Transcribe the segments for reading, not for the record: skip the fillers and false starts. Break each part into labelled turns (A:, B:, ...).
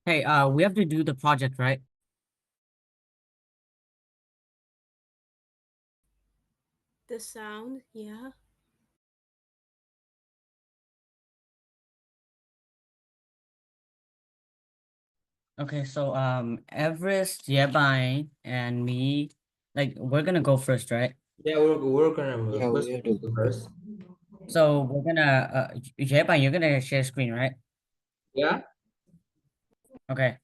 A: Hey, we have to do the project, right?
B: The sound, yeah.
A: Okay, so Everest, Yebine, and me, like we're gonna go first, right?
C: Yeah, we're gonna
D: Yeah, we
C: first
D: have to go first.
C: first.
A: So we're gonna Yebine, you're gonna share screen, right?
C: Yeah.
A: Okay.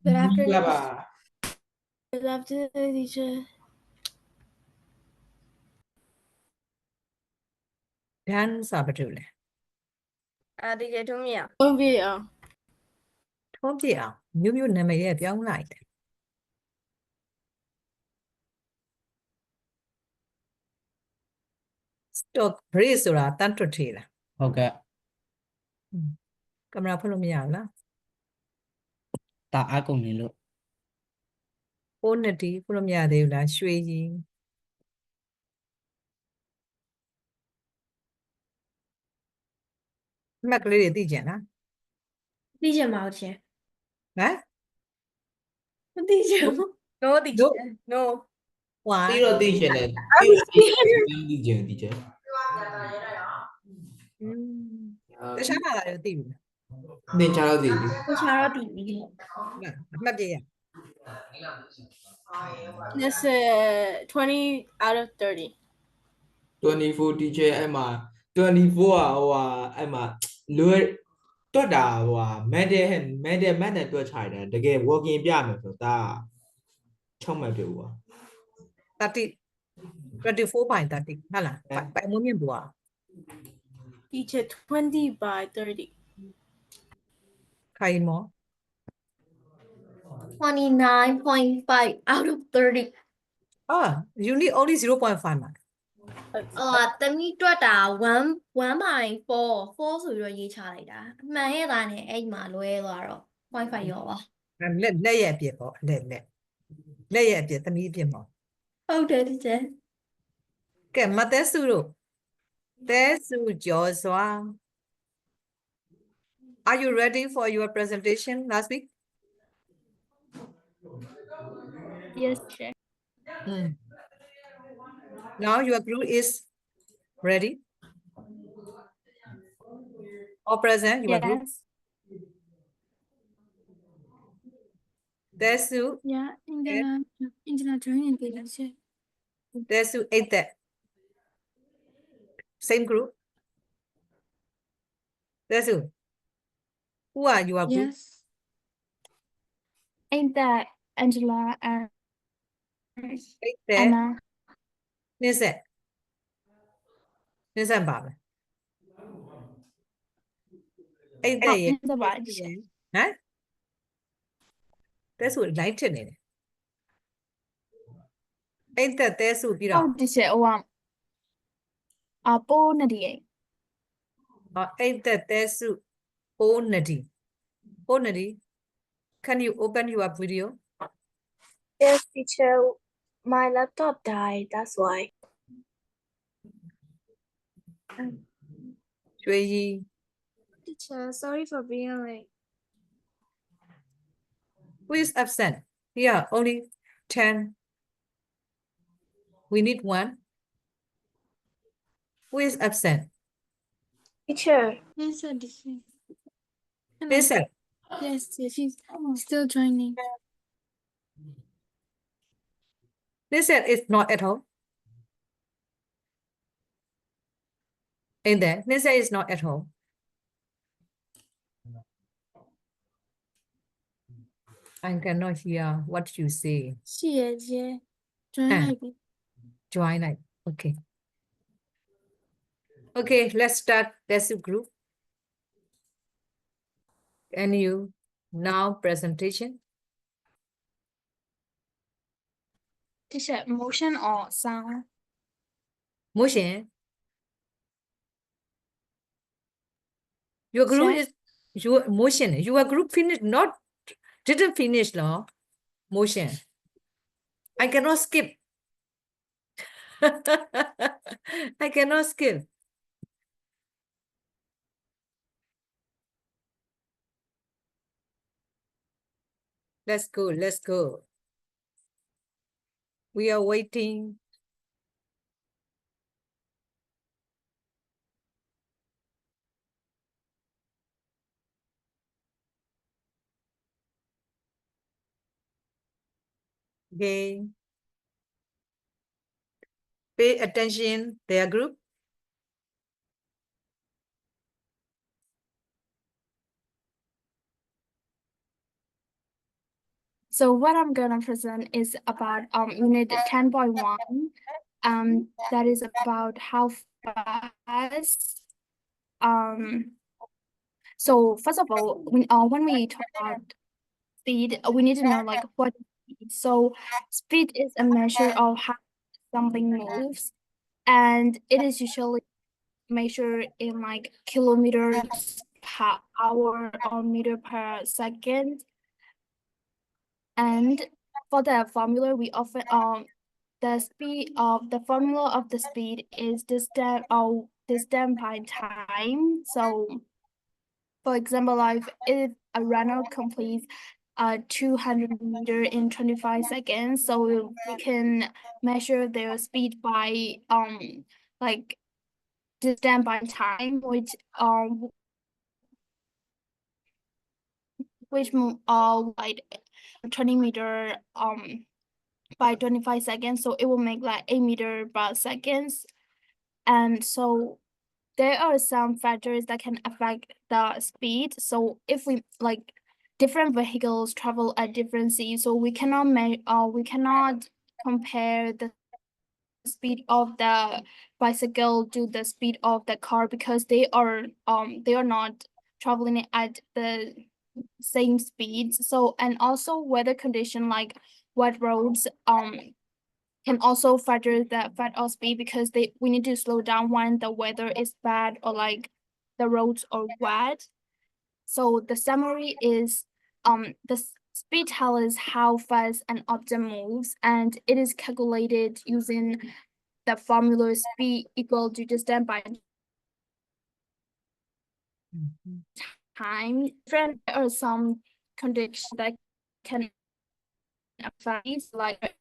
B: Good
C: Yeah,
B: afternoon.
C: ba.
B: Good afternoon, teacher.
E: Dance စာဘာတူလဲ
B: teacher ထုံးပြအောင်ထုံးပြအောင်
E: ထုံးပြအောင်မျိုးမျိုးနာမည်ရဲ့ပြောင်းလိုက်တယ် stock brace ဆိုတာတန်းတွတ်ထေးလား
A: Okay.
E: ကင်မရာဖွင့်လို့မရဘူးလား
A: Ta akong nilo.
E: ပိုးနှစ်တီဖွင့်လို့မရသေးဘူးလားရွှေကြီးအမှတ်ကလေးတွေသိကြလား
B: သိချင်ပါဦးရှင်
E: ဟမ်
B: မသိချင်ဘူး no teacher no
E: why
C: တီတော့တီရှင်တယ်တီတီကျင်တီကျင်
E: တခြားဘာသာတွေသိဘူးလား
C: သင်ချာတော့တီပြီ
B: တခြားတော့တည်ပြီ
E: အမှတ်ပြရ
B: This 20 out of 30
C: 24 teacher အဲ့မှာ24อ่ะဟိုဟာအဲ့မှာလွယ် တွက်တာဟိုဟာမက်နဲ့တွက်ချိုင်တယ်တကယ် working ပြမယ်ဆိုတာ6မှတ်ပြုတ်ပါ
E: 30 24/30 ဟုတ်လားပိုင်မွေးမြင့်ဘူးอ่ะ
B: Teacher 20/30.
E: ခိုင်မော
D: 29.5 out of 30.
E: You need only 0.5 mark.
D: တမီးတွက်တာ1/4 4ဆိုပြီးတော့ရေးချလိုက်တာအမှန်ရဲ့သားနဲ့အဲ့မှာလွဲသွားတော့ 0.5 ရောပါ
E: လက်ရဲ့အပြစ်ပေါ့လက်ရဲ့အပြစ်သမီးအပြစ်ပေါ့
D: ဟုတ်တယ် teacher
E: ကဲမတဲစုတို့တဲစုကျော်စွာ Are you ready for your presentation last week?
D: yes teacher
E: Now your group is ready? All present, your group?
D: yes
E: Tesu,
D: yeah internet training teacher
E: Tesu, 8 that. Same group? Tesu, who are your group?
D: yes ain't that Angela and
E: 8 that.
D: Anna
E: Niset. Niset ပါမယ်8that ရဲ့
D: Niset ပါ teacher
E: ဟမ်တဲစု light ထစ်နေတယ်8that တဲစုပြီး
D: ဟု
E: တော့
D: တ် teacher ပိုးနေတယ်
E: 8that တဲစု9 nadi 9 nadi can you open your video?
F: Yes, teacher. My laptop died. That's why.
E: ကျွေးကြီး
F: Teacher, sorry for being late.
E: who is absent here only 10 we need 1 who is absent
F: Teacher,
D: yes teacher
E: Niset
D: yes she's still joining
E: Niset is not at home in there Niset is not at home I cannot hear what you say
D: ရှိရဲ့ teacher join လိုက်ပြီ
E: join like okay okay let's start this group and you now presentation
D: teacher motion or sound
E: motion your group
D: Sir?
E: is your motion your group finished not didn't finish no motion I cannot skip I cannot skip let's go we are waiting okay pay attention their group
D: So what I'm gonna present is about unit 10.1. That is about how fast. So first of all, when we talk about speed, we need to know like what is speed. So speed is a measure of how something moves, and it is usually measured in like kilometers per hour or meter per second. And for the formula, we often the formula of the speed is distance by time. So, for example, like if a runner completes 200 meter in 25 seconds, so we can measure their speed by like distance by time, which like 20 meter by 25 seconds, so it will make like 8 meter per seconds. And so there are some factors that can affect the speed. So if we like different vehicles travel at different speeds, so we cannot compare the speed of the bicycle to the speed of the car because they are not traveling at the same speeds. So and also weather condition like wet roads can also factor that our speed because we need to slow down when the weather is bad or like the roads are wet. So the summary is the speed tells how fast an object moves and it is calculated using the formula speed equal to distance by
E: Mhm.
D: time. There are some conditions that can affect it, like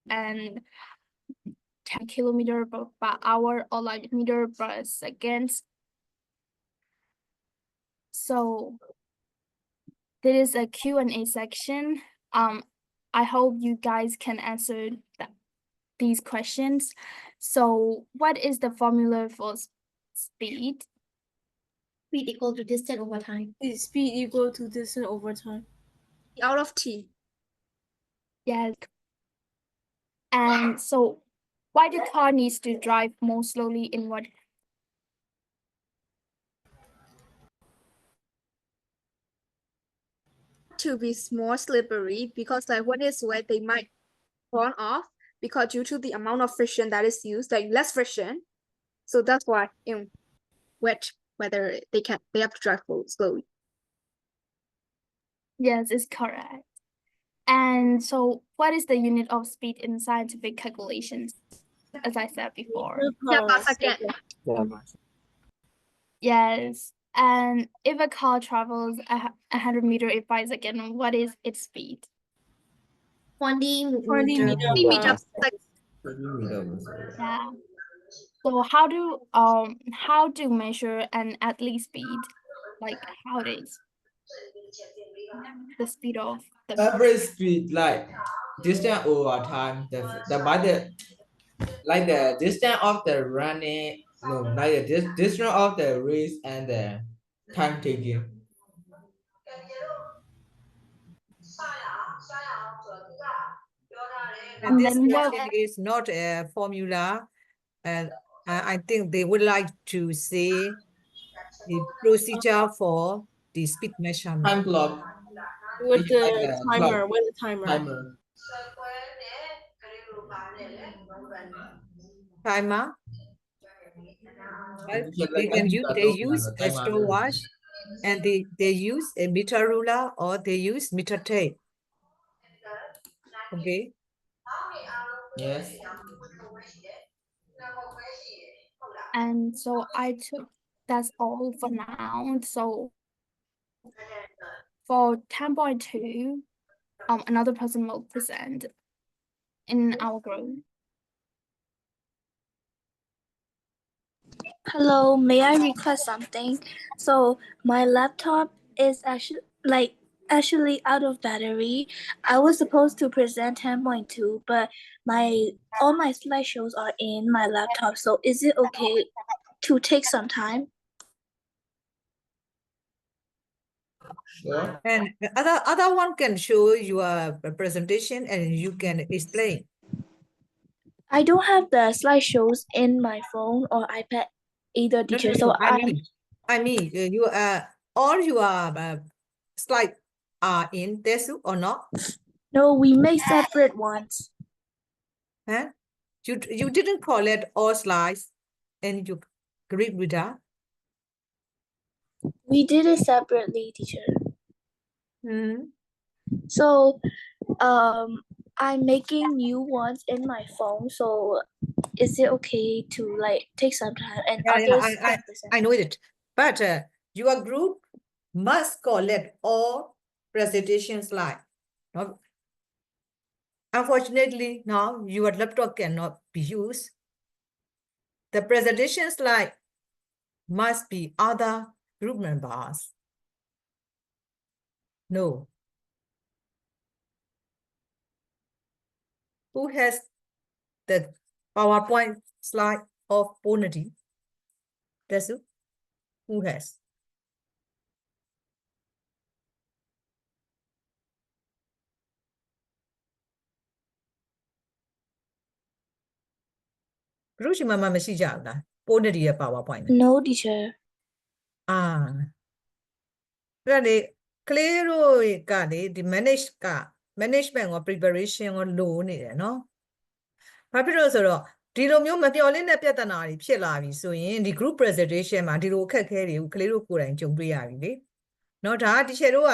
D: and 10 kilometer per hour or like meter per second. So there is a Q&A section. I hope you guys can answer these questions. So what is the formula for speed?
B: Speed equal to distance over time.
F: Is speed equal to distance over time?
B: Out of t.
D: Yes. And so why the car needs to drive more slowly in what?
B: To be more slippery because like when it's wet, they might fall off because due to the amount of friction that is used, like less friction. So that's why in wet weather they have to drive slowly.
D: Yes, it's correct. And so what is the unit of speed in scientific calculations? As I said before.
B: Yeah, per second.
D: Yes. And if a car travels 100 meters in 5 seconds, what is its speed?
B: 20
F: 20
B: meter
F: meter
B: per
D: Yeah. So how do measure an athlete speed? Like how it is the speed of the
C: Average speed like distance over time. The distance of the running. No, like the distance of the race and the time taking.
E: And this
D: then what
E: question is not a formula, and I think they would like to see the procedure for the speed measurement.
C: Time clock.
F: with
C: It's
F: the
C: like a
F: timer,
C: clock.
F: with the timer.
C: Timer.
E: Timer. Right?
C: Just
E: They
C: like
E: can
C: anh
E: use
C: cả
E: they
C: đâu là
E: use a
C: timer đấy.
E: stopwatch, and they use a meter ruler or they use meter tape. Okay.
C: Yes.
D: and so that's all for now. So for 10.2, another person will present in our group.
F: Hello, may I request something? So my laptop is actually out of battery. I was supposed to present 10.2, but all my slideshows are in my laptop. So is it okay to take some time?
C: Sure.
E: And the other one can show your presentation and you can explain.
F: I don't have the slideshows in my phone or iPad either,
E: No,
F: teacher.
E: no,
F: So
E: no. I mean, you all your slide are in this or not?
F: no, we make separate ones.
E: Huh? You didn't collect all slides and you read with that.
F: We did it separately, teacher.
E: Hmm.
F: So I'm making new ones in my phone. So is it okay to like take some time and
E: Yeah,
F: others
E: I know it. But your group must collect all presentation slide. No? Unfortunately, now your laptop cannot be used. The presentation slide must be other group members. No. Who has the PowerPoint slide? of Ponadi? Desu? Who has? Brushi mama mashija na Ponadi a PowerPoint.
F: No, teacher.
E: Ah. Rade clear the management or preparation or loan, no? Papyrusဒီလိုမျိုးမပြောလင်းတဲ့ပြဿနာတွေဖြစ်လာပြီဆိုရင်ဒီ group presentation မှာဒီလိုအခက်အခဲတွေကိုကလေးတို့ကိုယ်တိုင်ကြုံတွေ့ရပြီလေเนาะဒါကတီချာတို့က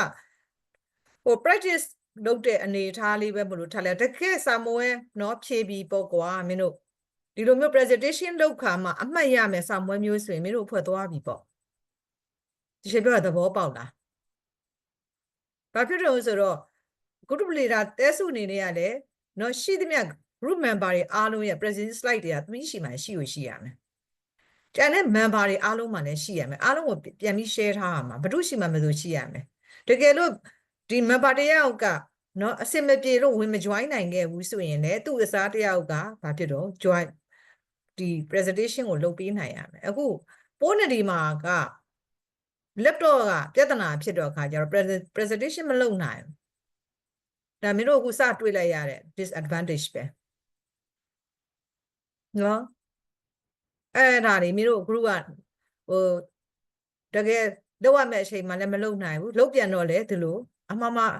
E: practice လုပ်တဲ့အနေအထားလေးပဲမလို့ထားလဲတကယ်စာမွေးเนาะဖြည့်ပြီးပေါ့ကွာမင်းတို့ဒီလိုမျိုး presentation လုပ်ခါမှာအမှတ်ရမယ်စာမွေးမျိုးဆိုရင်မင်းတို့ဖွဲ့သွားပြီပေါ့တီချာပြောတာသဘောပေါက်လားဘာဖြစ်လို့ဆိုတော့ group leader တဲစုအနေနဲ့ကလည်းเนาะရှိသမျှgroup member တွေအားလုံးရဲ့ present slide တွေကသူရှိမှရှိရမယ်။ကျန်တဲ့ member တွေအားလုံးမှလည်းရှိရမယ်။အားလုံးကိုပြန်ပြီး share ထားရမှာ။ဘယ်သူရှိမှမလို့ရှိရမယ်။တကယ်လို့ဒီ member တယောက်ကနော်အစင်မပြေလို့ဝင်မ join နိုင်ခဲ့ဘူးဆိုရင်လည်းသူ့အစားတယောက်ကဘာဖြစ်တော့ join ဒီ presentation ကိုလုပ်ပေးနိုင်ရမယ်။အခုပိုးနေဒီမှာက laptop ကပြဿနာဖြစ်တော့အခါကျတော့ presentation မလုပ်နိုင်ဘူး။ဒါမင်းတို့အခုစတွေ့လိုက်ရတဲ့ disadvantage ပဲ။နော်အဲ့ဒါတွေမင်းတို့ group ကတကယ်လောက်ရမယ့်အချိန်မှလည်းမလုပ်နိုင်ဘူးလုပ်ပြန်တော့လေဒီလိုအမှားမှား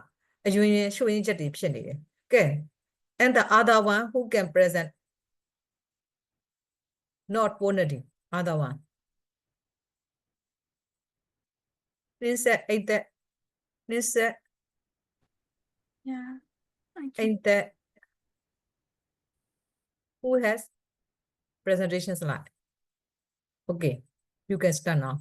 E: အယွင်းရင်ရွှေရင်ချက်တွေဖြစ်နေတယ်ကဲ and the other one who can present not quantity other one princess ain't that princess
D: Yeah. I can.
E: ain't that who has presentation slide okay you can start now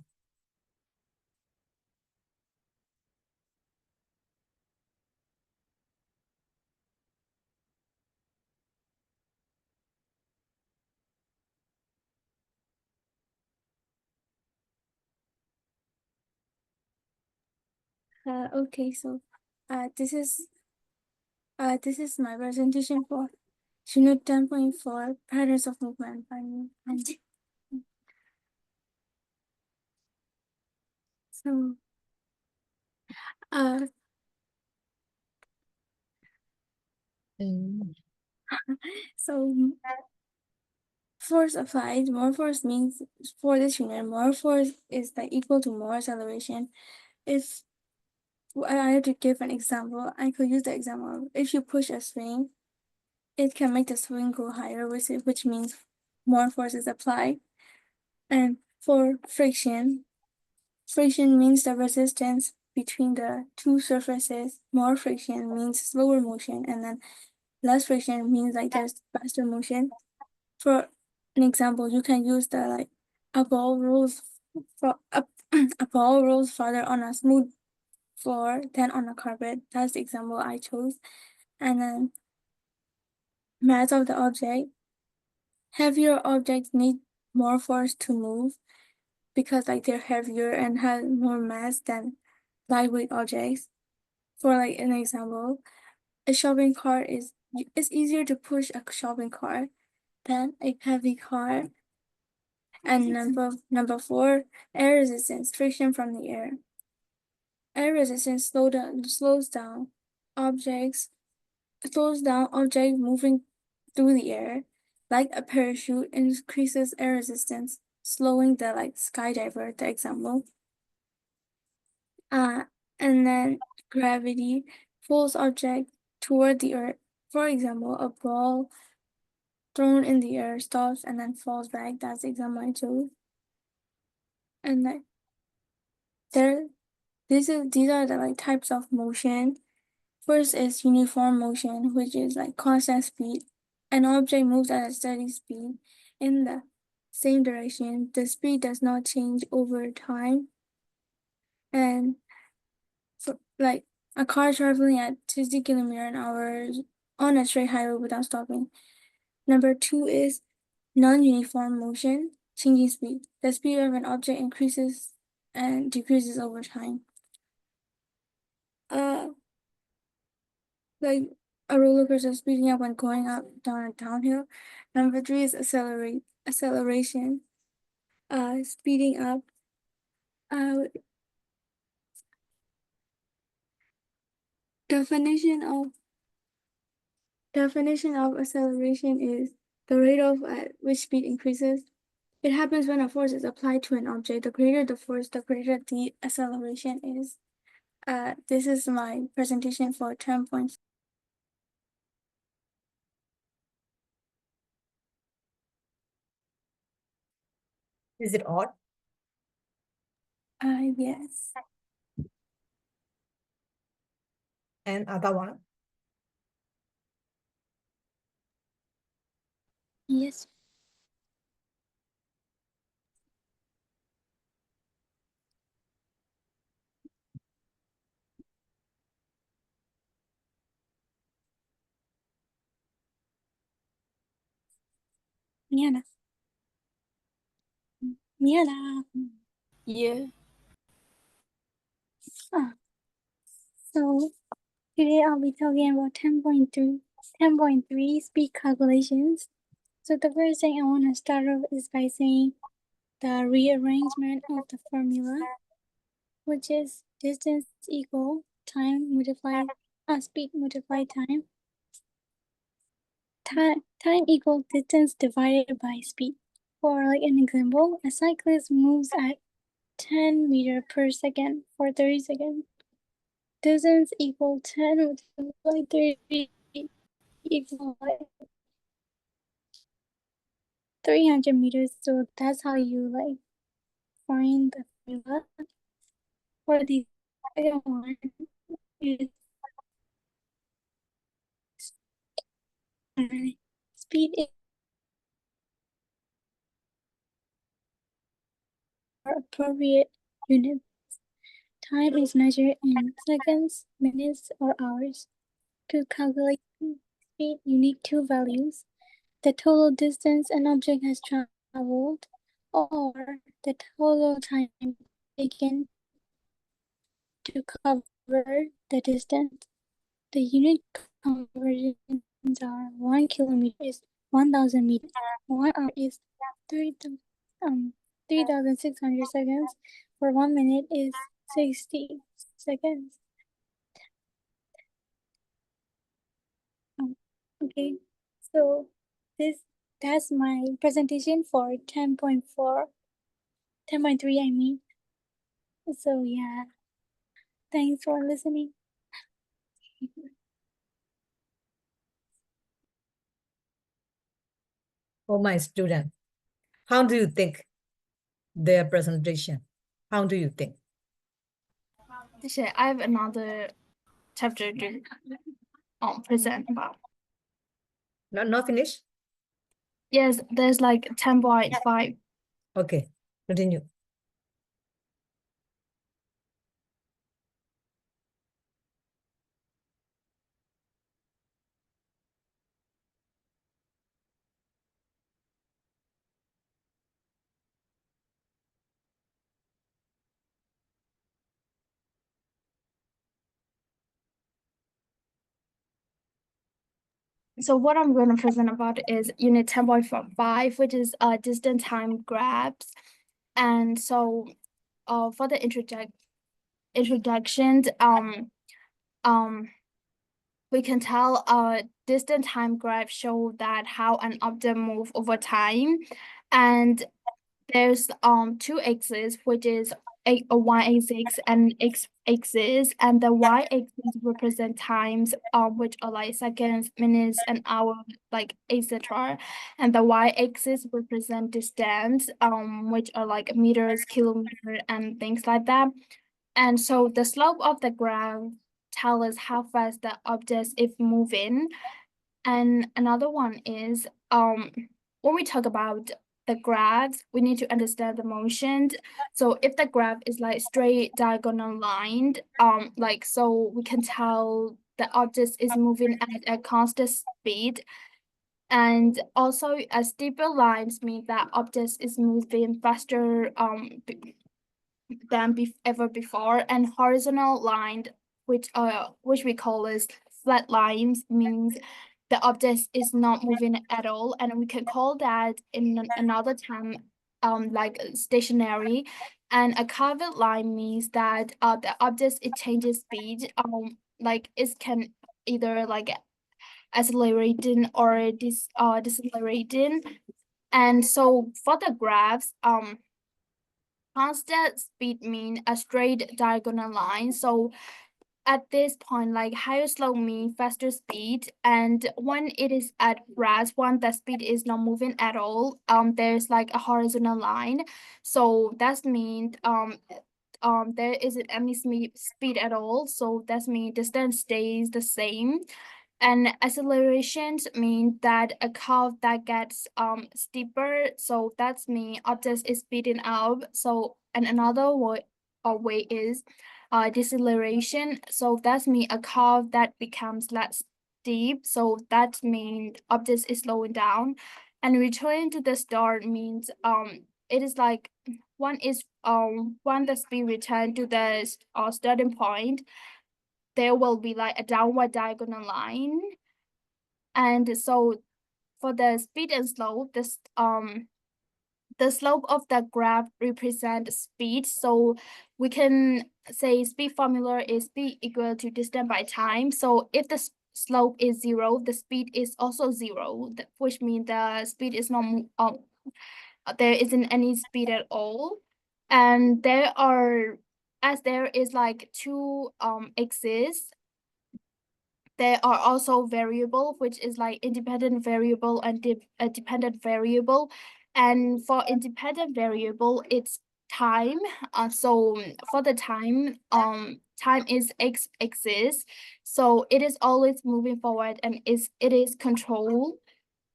D: Okay, so this is my presentation for Unit 10.4 Patterns of Movement by me. And so so force applied, more force means for this unit, more force is like equal to more acceleration. If I had to give an example, I could use the example of if you push a swing, it can make the swing go higher, which means more force is applied. And for friction means the resistance between the two surfaces. More friction means slower motion, and then less friction means like there's faster motion. For an example, you can use the like a ball rolls farther on a smooth floor than on a carpet. That's the example I chose. And then mass of the object. Heavier objects need more force to move because like they're heavier and have more mass than lightweight objects. For like an example, a shopping cart it's easier to push a shopping cart than a heavy car. And number 4, air resistance, friction from the air. Air resistance slows down objects moving through the air. Like a parachute increases air resistance, slowing the like skydiver, the example. And then gravity pulls object toward the earth. For example, a ball thrown in the air stops and then falls back. That's the example I chose. And like these are the like types of motion. First is uniform motion, which is like constant speed. An object moves at a steady speed in the same direction. The speed does not change over time. And for, like a car traveling at 60 kilometers an hour on a straight highway without stopping. Number 2 is non-uniform motion, changing speed. The speed of an object increases and decreases over time. Like a roller coaster speeding up when going up, down, and downhill. Number 3 is
G: acceleration, speeding up. Definition of acceleration is the rate of at which speed increases. It happens when a force is applied to an object. The greater the force, the greater the acceleration is. This is my presentation for 10 points.
E: Is it odd?
G: Yes.
E: And other one?
G: Yes. Miana. Miana. Yeah. So today I'll be talking about 10.3 speed calculations. So the first thing I want to start off is by saying the rearrangement of the formula, which is distance equal time multiplied speed multiplied time. Time equal distance divided by speed. For like an example, a cyclist moves at 10 meters per second for 30 seconds. Distance equal 10 multiplied 30 equal like 300 meters. So that's how you like find the formula. For the second one is speed is appropriate unit. Time is measured in seconds, minutes, or hours. To calculate speed, you need two values: the total distance an object has traveled, or the total time taken to cover the distance. The unit conversions are 1 kilometer is 1,000 meters. 1 hour is 3,600 seconds. For 1 minute is 60 seconds. Okay, so that's my presentation for 10.4, 10.3 I mean. So yeah, thanks for listening.
E: For my student, how do you think their presentation? How do you think?
D: Teacher, I have another chapter to present about.
E: Not finished?
D: Yes, there's like 10.5.
E: Okay, continue.
D: So what I'm going to present about is unit 10.5, which is distance time graphs. And so for the introductions, we can tell distance time graph show that how an object move over time. And there's two axes, which is a y-axis and x-axis, and the y-axis represent times, which are like seconds, minutes, and hour, like etc. And the y-axis represent distance, which are like meters, kilometer, and things like that. And so the slope of the graph tell us how fast the object is moving. And another one is when we talk about the graphs, we need to understand the motion. So if the graph is like straight diagonal lined, like so we can tell the object is moving at a constant speed. And also a steeper lines mean that object is moving faster than ever before, and horizontal line, which we call as flat lines, means the object is not moving at all, and we can call that in another term like stationary. And a curved line means that the object it changes speed, like it can either like accelerating or decelerating. And so for the graphs, constant speed mean a straight diagonal line. So at this point, like higher slope mean faster speed, and when it is at rest, when the speed is not moving at all, there's like a horizontal line. So that means there isn't any speed at all. So that means distance stays the same. And accelerations mean that a curve that gets steeper, so that's mean object is speeding up. So and another way is deceleration. So that's mean a curve that becomes less steep. So that means object is slowing down. And returning to the start means it is like when the speed return to the starting point, there will be like a downward diagonal line. And so for the speed and slope, the slope of the graph represent speed. So we can say speed formula is speed equal to distance by time. So if the slope is 0, the speed is also 0, which means the speed is not there isn't any speed at all. And as there is like two axes, there are also variable, which is like independent variable and a dependent variable. And for independent variable, it's time. So for the time is x-axis. So it is always moving forward, and it is control.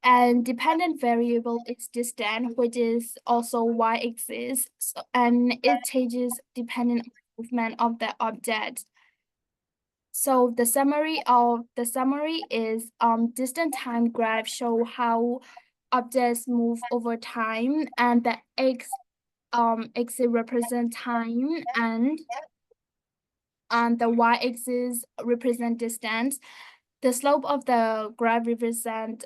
D: And dependent variable is distance, which is also y-axis. And it changes depending on movement of the object. So the summary is distant time graph show how objects move over time, and the axis represent time, and the y-axis represent distance. The slope of the graph represent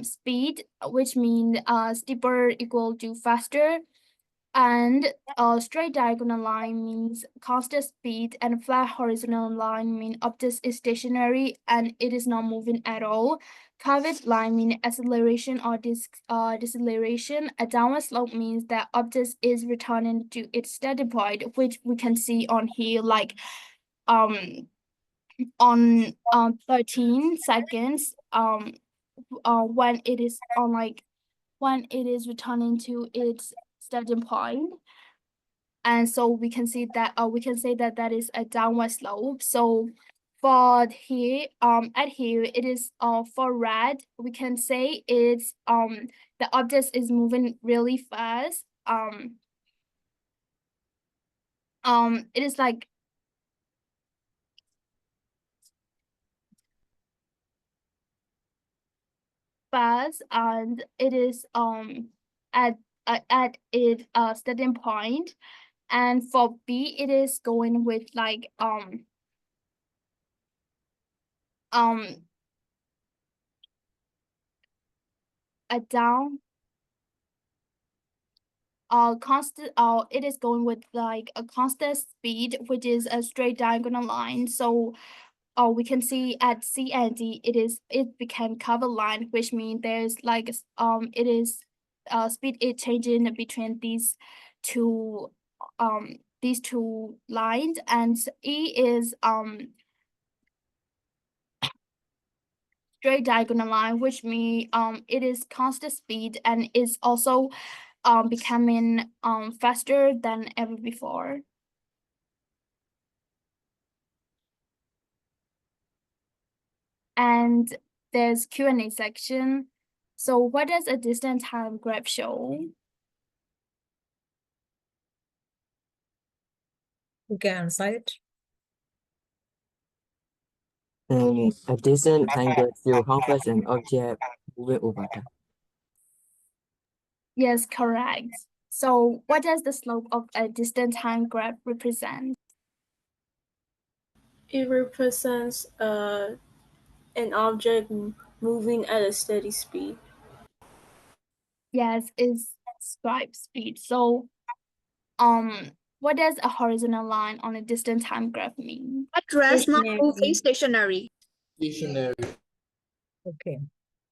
D: speed, which mean steeper equal to faster. And a straight diagonal line means constant speed, and a flat horizontal line means object is stationary and it is not moving at all. Curved line means acceleration or deceleration. A downward slope means that object is returning to its starting point, which we can see on here, like on 13 seconds, when it is returning to its starting point. And so we can see that we can say that that is a downward slope. So for here at here it is for red, we can say it's the object is moving really fast. It is like fast, and it is at its starting point. And for B, it is going with like a down constant it is going with like a constant speed, which is a straight diagonal line. So we can see at C and D it became covered line, which means there's like it is speed is changing between two these two lines. And E is straight diagonal line, which means it is constant speed and is also becoming faster than ever before. And there's Q&A section. So what does a distance time graph show?
E: You can answer it.
H: A distance time graph shows how fast an object moves over time.
D: Yes, correct. So what does the slope of a distance time graph represent?
I: It represents an object moving at a steady speed?
D: Yes, it's stripe speed. So, what does a horizontal line on a distant time graph mean?
B: A dress not
I: Stationary.
B: moving, stationary.
C: stationary
E: Okay.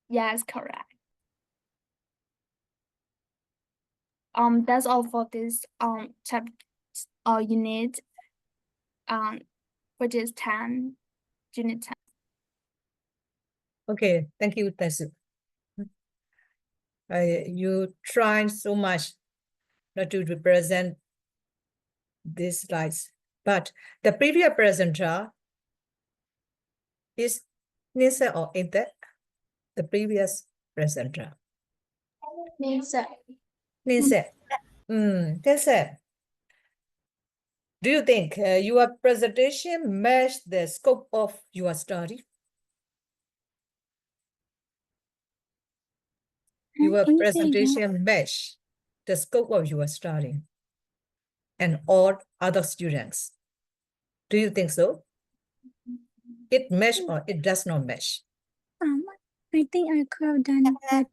D: Yes, correct. That's all for this chapter unit which is 10, unit 10.
E: Okay, thank you, Tesu. You tried so much not to represent these slides, but the previous presenter is Nisa or ain't that? The previous presenter. Nisa. Nisa. Do you think your presentation matched the scope of your study? Your
G: Can you say again?
E: presentation matched the scope of your study and all other students. Do you think so? It match or it does not match?
G: I think I could have done better.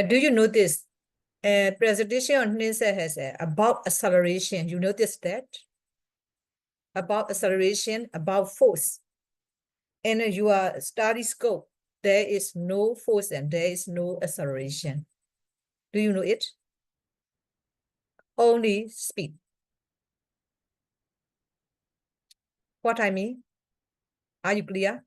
E: Do you notice presentation on NISA has about acceleration? You notice that? About acceleration, about force. In your study scope, there is no force and there is no acceleration. Do you know it? Only speed. What I mean? Are you clear?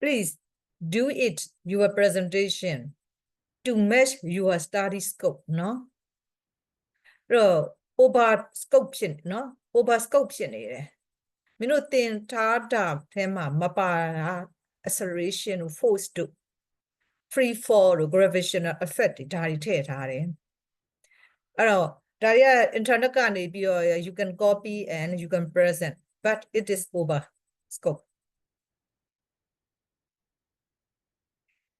E: Please do it, your presentation, to match your study scope, no? Over scope ဖြစ်နော် over scope ဖြစ်နေတယ်မင်းတို့သင်ထားတာထဲမှာမပါတာ acceleration တို့ force တို့ free fall တို့ gravitational effect တွေဒါတွေထည့်ထားတယ်အဲ့တော့ဒါတွေက internet ကနေပြီးတော့ you can copy and you can present but it is over scope.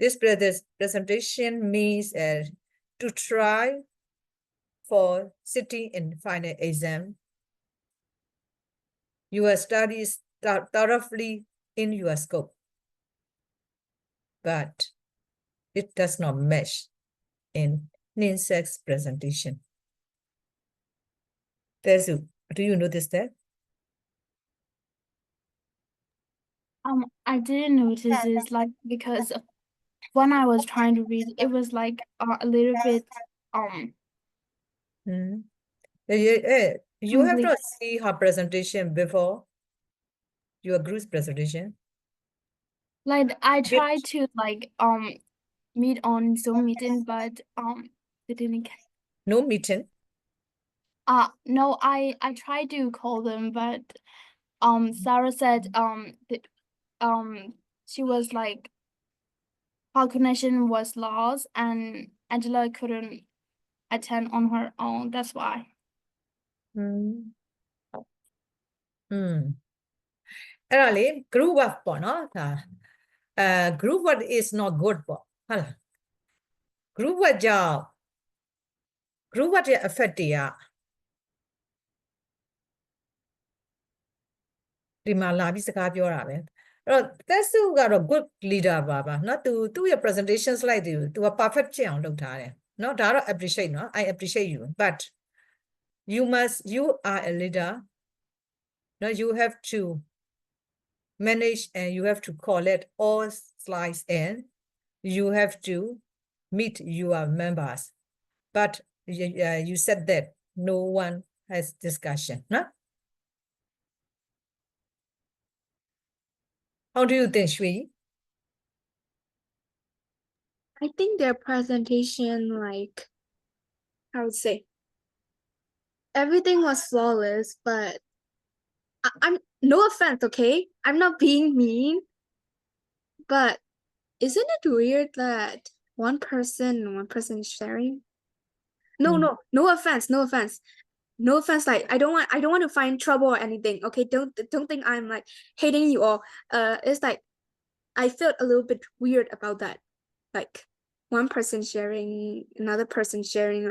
E: This presentation means to try for sitting in final exam. Your studies thoroughly in your scope, but it does not match in NINSEC's presentation. Tesu, do you notice that?
D: I didn't notice this like because when I was trying to read, it was like a little bit
E: You have to see her presentation before your group's presentation.
D: like I tried to like meet on Zoom meeting, but they didn't.
E: No meeting.
D: No, I tried to call them, but Sarah said that she was like her connection was lost and Angela couldn't attend on her own. That's why.
E: အဲ့ဒါလေ group work ပေါ့နော်ဒါgroup work is not good ပေါ့ဟုတ်လား group work ကြောင့် group work ရဲ့ effect တွေကဒီမှာလာပြီးစကားပြောတာပဲအဲ့တော့တက်စုကတော့ good leader ပါเนาะသူ့ရဲ့ presentation slide တွေကိုသူက perfect ဖြစ်အောင်လုပ်ထားတယ်เนาะဒါတော့ appreciate เนาะ I appreciate you but you are a leader now you have to manage and you have to collect all slides and you have to meet your members but you said that no one has discussion no? How do you think, Shui?
B: I think their presentation, like, I would say, everything was flawless, but I'm no offense, okay? I'm not being mean, but isn't it weird that one person is sharing? No offense, like I don't want to find trouble or anything, okay? Don't think I'm like hating you or it's like I felt a little bit weird about that, like one person sharing, another person sharing,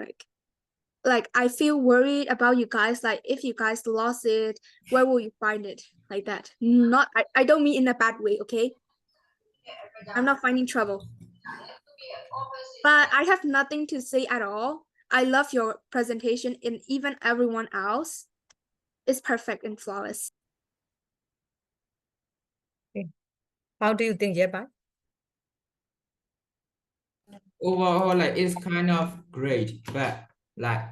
B: like I feel worried about you guys. Like if you guys lost it, where will you find it? Like that. Not I don't mean in a bad way, okay? I'm not finding trouble. But I have nothing to say at all. I love your presentation, and even everyone else is perfect and flawless.
E: How do you think, Yebai?
C: Overall, like it's kind of great, but like,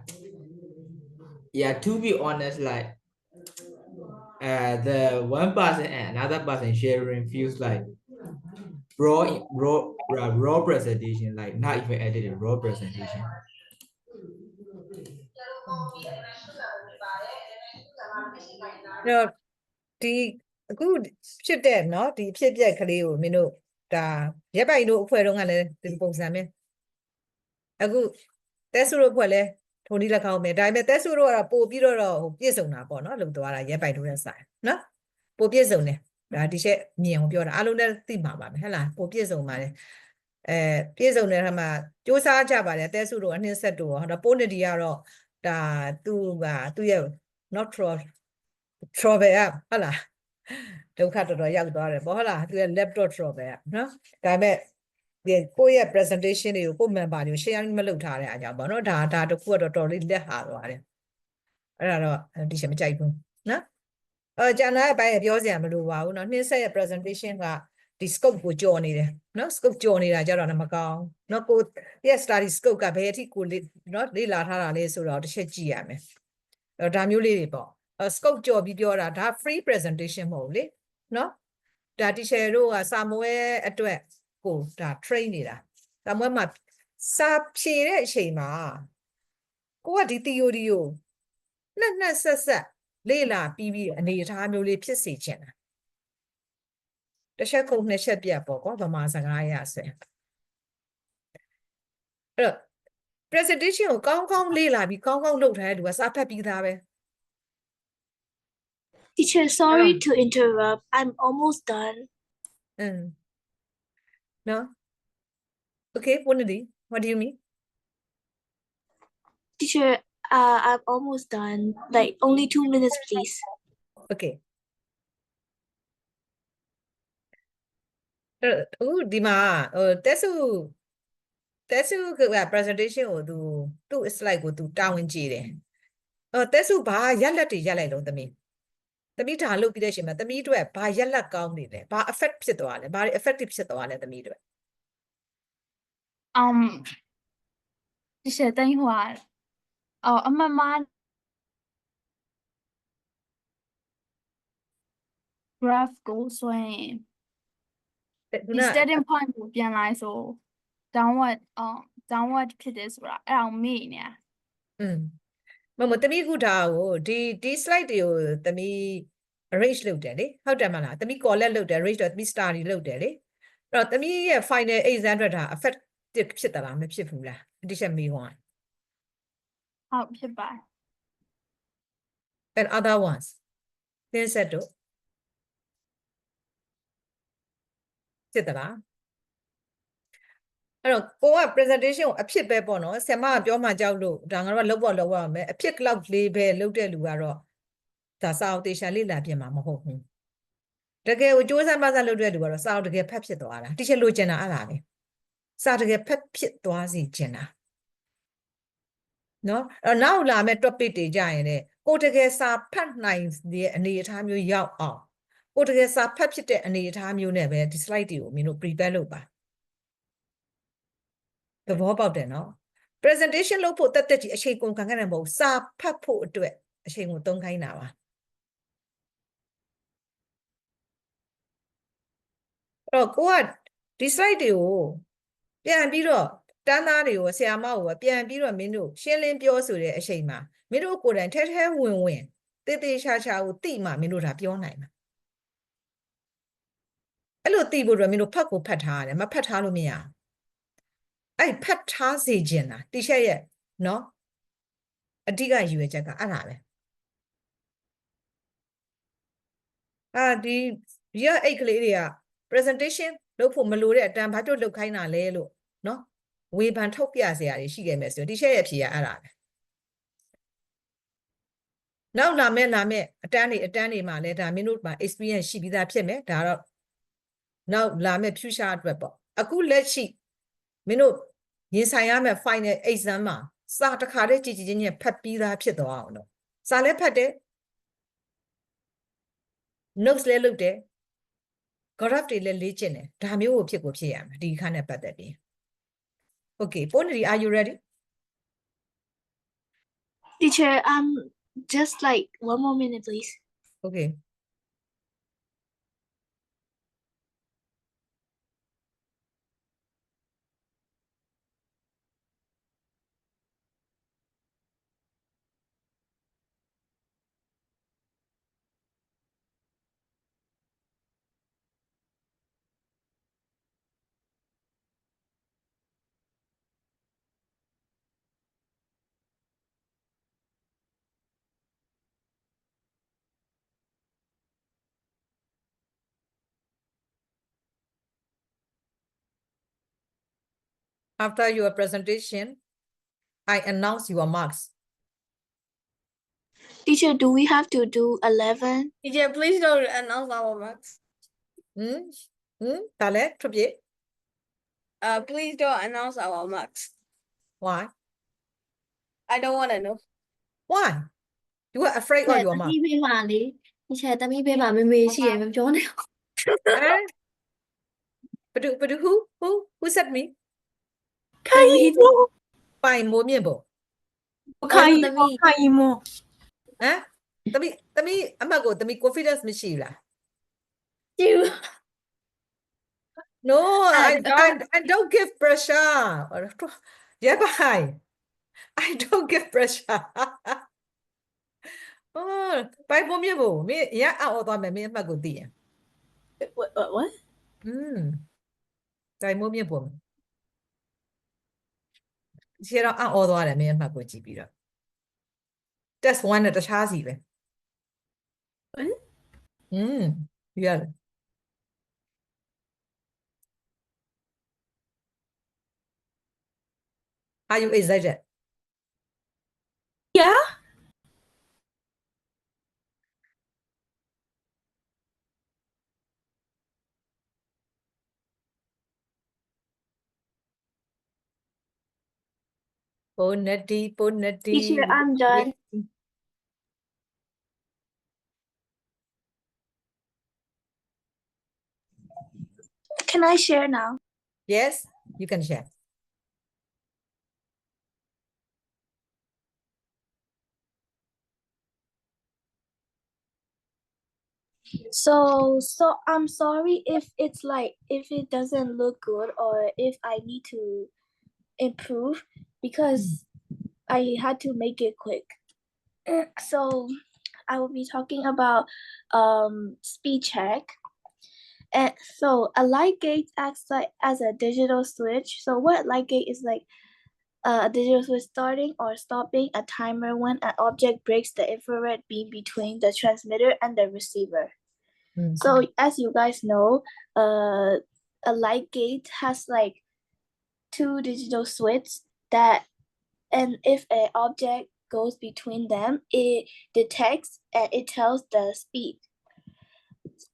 C: yeah, to be honest, like, the one person and another person sharing feels like raw presentation, like not even edited, raw presentation.
E: တော့ဒီအခုဖြစ်တဲ့เนาะဒီအဖြစ်အပျက်ကလေးကိုမင်းတို့ဒါရက်ပိုင်တို့အဖွဲ့တုန်းကလည်းဒီပုံစံပဲအခုတက်ဆူတို့အဖွဲ့လည်းထုံဒီလက်ကောင်းပဲဒါပေမဲ့တက်ဆူတို့ကတော့ပို့ပြီးတော့ဟိုပြည့်စုံတာပေါ့เนาะလို့သွားတာရက်ပိုင်တို့နဲ့ဆိုင်เนาะပို့ပြည့်စုံတယ်ဒါဒီချက်မြင်အောင်ပြောတာအားလုံးလည်းသိမှာပါပဲဟဲ့လားပို့ပြည့်စုံပါတယ်ပြည့်စုံတဲ့အခါမှာစူးစမ်းကြပါတယ်တက်ဆူတို့အနှစ်ဆက်တို့ဟောဒါပိုးနေတီကတော့ဒါသူ့ရဲ့ not trouble ဟုတ်လားဒုက္ခတော်တော်ရောက်သွားတယ်ပေါ့ဟုတ်လားသူရဲ့ laptop trouble နော်ဒါပေမဲ့ဒီကိုယ့်ရဲ့ presentation တွေကိုကိုယ့် member တွေကို share မလုပ်ထားတဲ့အကြောင်းပေါ့နော်ဒါတခုကတော့တော်တော်လေးလက်ဟာသွားတယ်အဲ့ဒါတော့ဒီချက်မကြိုက်ဘူးနော်ကျန်တဲ့အပိုင်းပြောစရာမလိုပါဘူးနော်နှင်းဆက်ရဲ့ presentation ကဒီ scope ကိုကြော်နေတယ်နော် scope ကြော်နေတာကြတော့မကောင်းနော်ကိုရဲ့ study scope ကဘယ်အထိကိုနော်လေ့လာထားတာလဲဆိုတော့တစ်ချက်ကြည့်ရမယ်ဒါမျိုးလေးတွေပေါ့ scope ကြော်ပြီးပြောတာဒါ free presentation မဟုတ်လေနော်ဒါ teacher တို့ကစာမွေးအတွက်ကိုဒါ train နေတာစာမွေးမှာစာဖြေတဲ့အချိန်မှာကိုကဒီ theory ကိုနှစ်ဆက်လေ့လာပြီးအနေအထားမျိုးလေးဖြစ်စေချင်တာတစ်ချက်ကုန်နှစ်ချက်ပြတ်ပေါ့ကွာဗမာစကားရဆိုရင်အဲ့တော့ presentation ကိုကောင်းကောင်းလေ့လာပြီးကောင်းကောင်းလုပ်ထားတဲ့လူကစာဖတ်ပြီးသားပဲ
F: Teacher, sorry to interrupt. I'm almost done.
E: No. Okay, Punadi, what do you mean?
F: Teacher, I'm almost done. Like only 2 minutes, please.
E: Okay. Di ma, tesu ke presentation ကိုသူ့ slide ကိုသူတာဝန်ကြည့်တယ်tesu ဘာရက်လက်တွေရက်လိုက်လို့သမီးဒါလုပ်ပြီးတဲ့အချိန်မှာသမီးတို့ဘာရက်လက်ကောင်းနေလဲဘာ effect ဖြစ်သွားလဲဘာ effective ဖြစ်သွားလဲသမီးတို့
D: ဒီချက်တိုင်းဟိုအမှန်မှန် graph ကိုဆိုရင်ဒီ starting point ကိုပြန်လိုက်ဆို downward ဖြစ်တယ်ဆိုတာအဲ့အောင်မေ့နေတာ
E: မသမီးခုဒါကိုဒီ slide တွေကိုသမီး arrange လုပ်တယ်လေဟုတ်တယ်မလားသမီး collect လုပ်တယ် arrange တော့သမီး study လုပ်တယ်လေအဲ့တော့သမီးရဲ့ final exam အတွက်ဒါ effective ဖြစ်တာလားမဖြစ်ဘူးလားဒီချက်မေးခွန်း
D: ဟုတ်ဖြစ်ပါ
E: and other ones သင်ဆက်တို့ဖြစ်သလားအဲ့တော့ကိုက presentation ကိုအဖြစ်ပဲပေါ့နော်ဆရာမကပြောမှကြောက်လို့ဒါငါတို့ကလောက်ရမယ်အဖြစ် cloud လေးပဲလုပ်တဲ့လူကတော့ဒါစာအုပ်တေချာလေ့လာပြင်မှာမဟုတ်ဘူးတကယ်ကိုစူးစမ်းပါစလုပ်တဲ့လူကတော့စာအုပ်တကယ်ဖတ်ဖြစ်သွားတာတချို့လိုချင်တာအဲ့ဒါပဲစာတကယ်ဖတ်ဖြစ်သွားစီချင်တာနော်အဲ့နောက်လာမဲ့ topic တွေကြရင်လေကိုတကယ်စာဖတ်နိုင်တဲ့အနေအထားမျိုးရောက်အောင်ကိုတကယ်စာဖတ်ဖြစ်တဲ့အနေအထားမျိုးနဲ့ပဲဒီ slide တွေကိုမင်းတို့ prepare လုပ်ပါသဘောပေါက်တယ်နော် presentation လုပ်ဖို့တက်ကြီးအချိန်ကုန်ခံခဲ့တယ်မဟုတ်စာဖတ်ဖို့အတွက်အချိန်ကိုသုံးခိုင်းတာပါအဲ့တော့ကိုကဒီ slide တွေကိုပြန်ပြီးတော့တန်းသားတွေကိုဆရာမကိုပြန်ပြီးတော့မင်းတို့ရှင်းလင်းပြောဆိုတဲ့အချိန်မှာမင်းတို့ကိုယ်တိုင်ထဲဝင်တေးသေးချာကိုသိမှမင်းတို့ဒါပြောနိုင်မှာအဲ့လိုသိဖို့အတွက်မင်းတို့ဖတ်ကိုဖတ်ထားရတယ်မဖတ်ထားလို့မရအဲ့ဖတ်ထားစေခြင်းလားတိချက်ရဲ့နော်အဓိကရည်ရွယ်ချက်ကအဲ့ဒါပဲဒီ8ကလေးတွေက presentation လုပ်ဖို့မလိုတဲ့အတန်းဘာကြောင့်လုပ်ခိုင်းတာလဲလို့နော် ဝေဖန်ထုတ်ပြစရာတွေရှိခဲ့မယ်ဆိုရင် teacher ရဲ့အဖြေကအဲ့ဒါပဲနောက်လာမဲ့အတန်းတွေမှာလည်းဒါမင်းတို့မှာ experience ရှိပြီးသားဖြစ်မယ်ဒါတော့နောက်လာမဲ့ future အတွက်ပေါ့အခုလက်ရှိမင်းတို့ရင်ဆိုင်ရမယ့် final exam မှာစာတစ်ခါတည်းကြည်ချင်းဖတ်ပြီးသားဖြစ်သွားအောင်တော့စာလည်းဖတ်တယ် notes လည်းလုပ်တယ် graph တွေလည်းလေ့ကျင့်တယ်ဒါမျိုးကိုဖြစ်ရမယ်ဒီခါနဲ့ပတ်သက်ပြီး okay Ponari are you ready
F: Teacher, just like 1 more minute, please.
E: okay After your presentation, I announce your marks.
F: Teacher, do we have to do 11?
I: Teacher, please don't announce our marks.
E: Tale, trupye.
I: Please don't announce our marks.
E: Why?
I: I don't want to know.
E: Why? You are afraid of your marks.
J: သမီးပေးပါလေဒီချက်သမီးပေးပါမေမေရှိရမပြောနဲ့
E: Eh? But who said me?
I: 看一摸，
E: Pai mo mien bo.
I: 我看一摸，看一摸。
E: Eh? Tami amat ko tami confidence မရှိလား
J: ကြည့်
E: No, I don't give pressure. Yeah, bye. I don't give pressure. Oh, pai mo mien bo. Me ya ao twa me me amat ko ti yan.
I: What?
E: Pai mo mien bo. ရှင်းတော့အော်သွားတယ်မင်းအမှတ်ကိုကြည့်ပြီးတော့ test 1နဲ့တခြားစီပဲရတယ် Are you excited?
I: Yeah.
E: Ponati.
F: Teacher, I'm done. Can I share now?
E: Yes, you can share.
F: So I'm sorry if it's like if it doesn't look good or if I need to improve because I had to make it quick. So I will be talking about speed check. And so a light gate acts like as a digital switch. So what light gate is like a digital switch starting or stopping a timer when an object breaks the infrared beam between the transmitter and the receiver. So as you guys know, a light gate has like 2 digital switches that, and if an object goes between them, it detects and it tells the speed.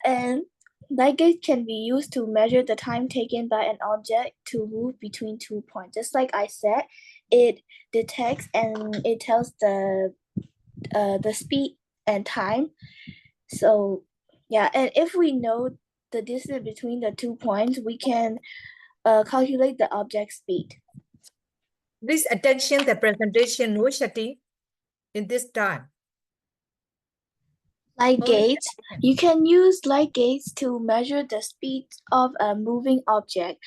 F: And light gauge can be used to measure the time taken by an object to move between 2 points. Just like I said, it detects and it tells the speed and time. So yeah, and if we know the distance between the 2 points, we can calculate the object speed.
E: Please attention the presentation, no Shati, in this time.
F: Light gauge. You can use light gauge to measure the speed of a moving object.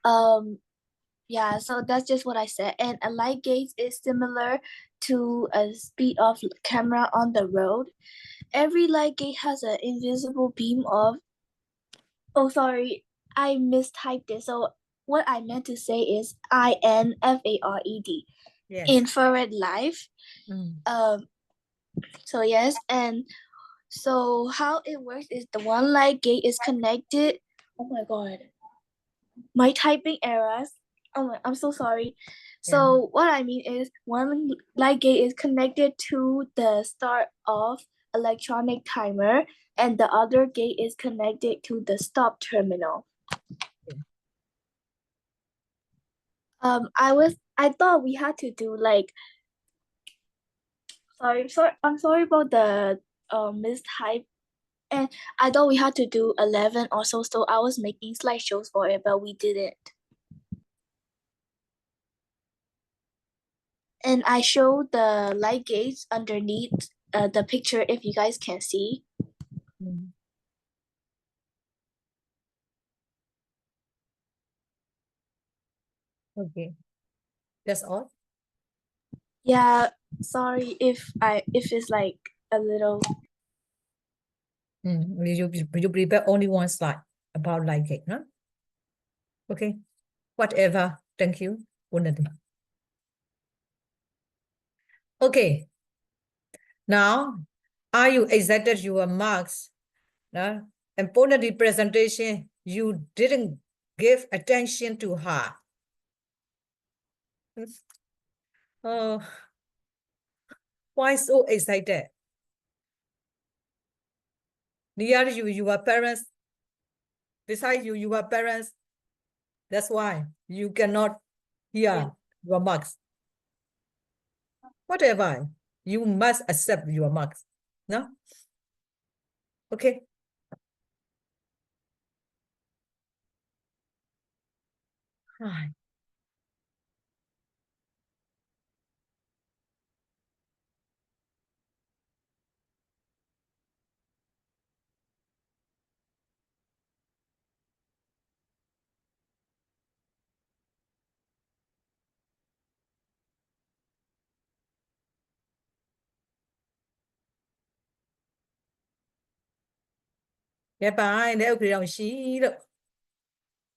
F: Yeah, so that's just what I said. And a light gauge is similar to a speed of camera on the road. Every light gauge has an invisible beam of, oh sorry, I mistyped it. So what I meant to say is INFARED,
E: Yes.
F: infrared light. So yes, and so how it works is the one light gate is connected. Oh my god, my typing errors. Oh, I'm so sorry. So what I mean is one light gate is connected to the start of electronic timer and the other gate is connected to the stop terminal. I thought we had to do like I'm sorry about the mistype. And I thought we had to do 11 also, so I was making slideshows for it, but we didn't. And I showed the light gates underneath the picture if you guys can see.
E: Okay. That's all.
F: Yeah, sorry if it's like a little.
E: You prepare only one slide about light gate, no? Okay. Whatever. Thank you. Okay. Now, are you excited your marks? No? Important presentation, you didn't give attention to her. Oh, why so excited? Near you, your parents. Beside you, your parents. That's why you cannot hear your marks. Whatever, you must accept your marks. No? Okay. Hi. Ghép bài để ok đồng xí được.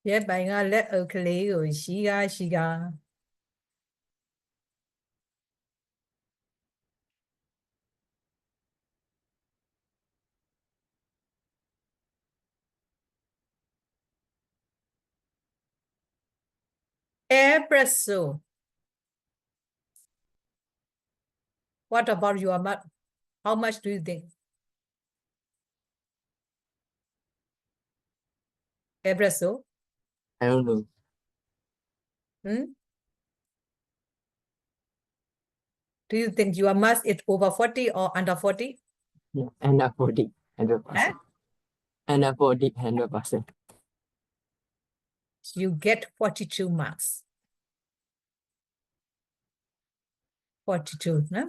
E: Ghép bài nga let ok lý rồi xí ga. Espresso. What about your math? How much do you think? Espresso?
H: I don't know.
E: Do you think your math is over 40 or under 40?
H: Yeah, under 40, 100%. Under 40, 100%.
E: You get 42 marks. 42, no?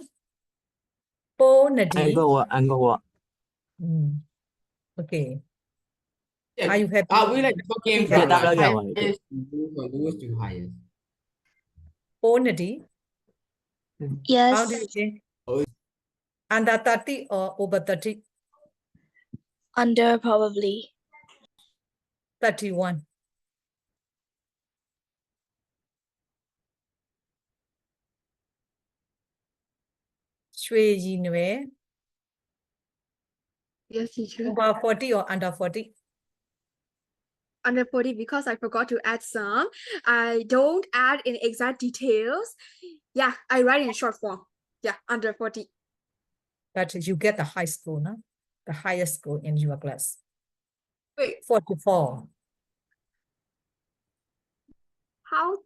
H: I go what?
E: Okay.
C: Yeah.
E: Are you happy?
C: Are we like talking
E: Yeah,
C: from
H: that
C: like
H: là rồi.
C: highest to lowest to highest?
E: Bonity?
F: Yes.
E: How do you think? Under 30 or over 30?
F: Under probably.
E: 31.
B: Yes, teacher.
E: Over 40 or under 40?
B: Under 40 because I forgot to add some. I don't add in exact details. Yeah, I write in short form. Yeah, under 40.
E: But you get the high score, no? The highest score in your class.
B: Wait,
E: 44.
B: how?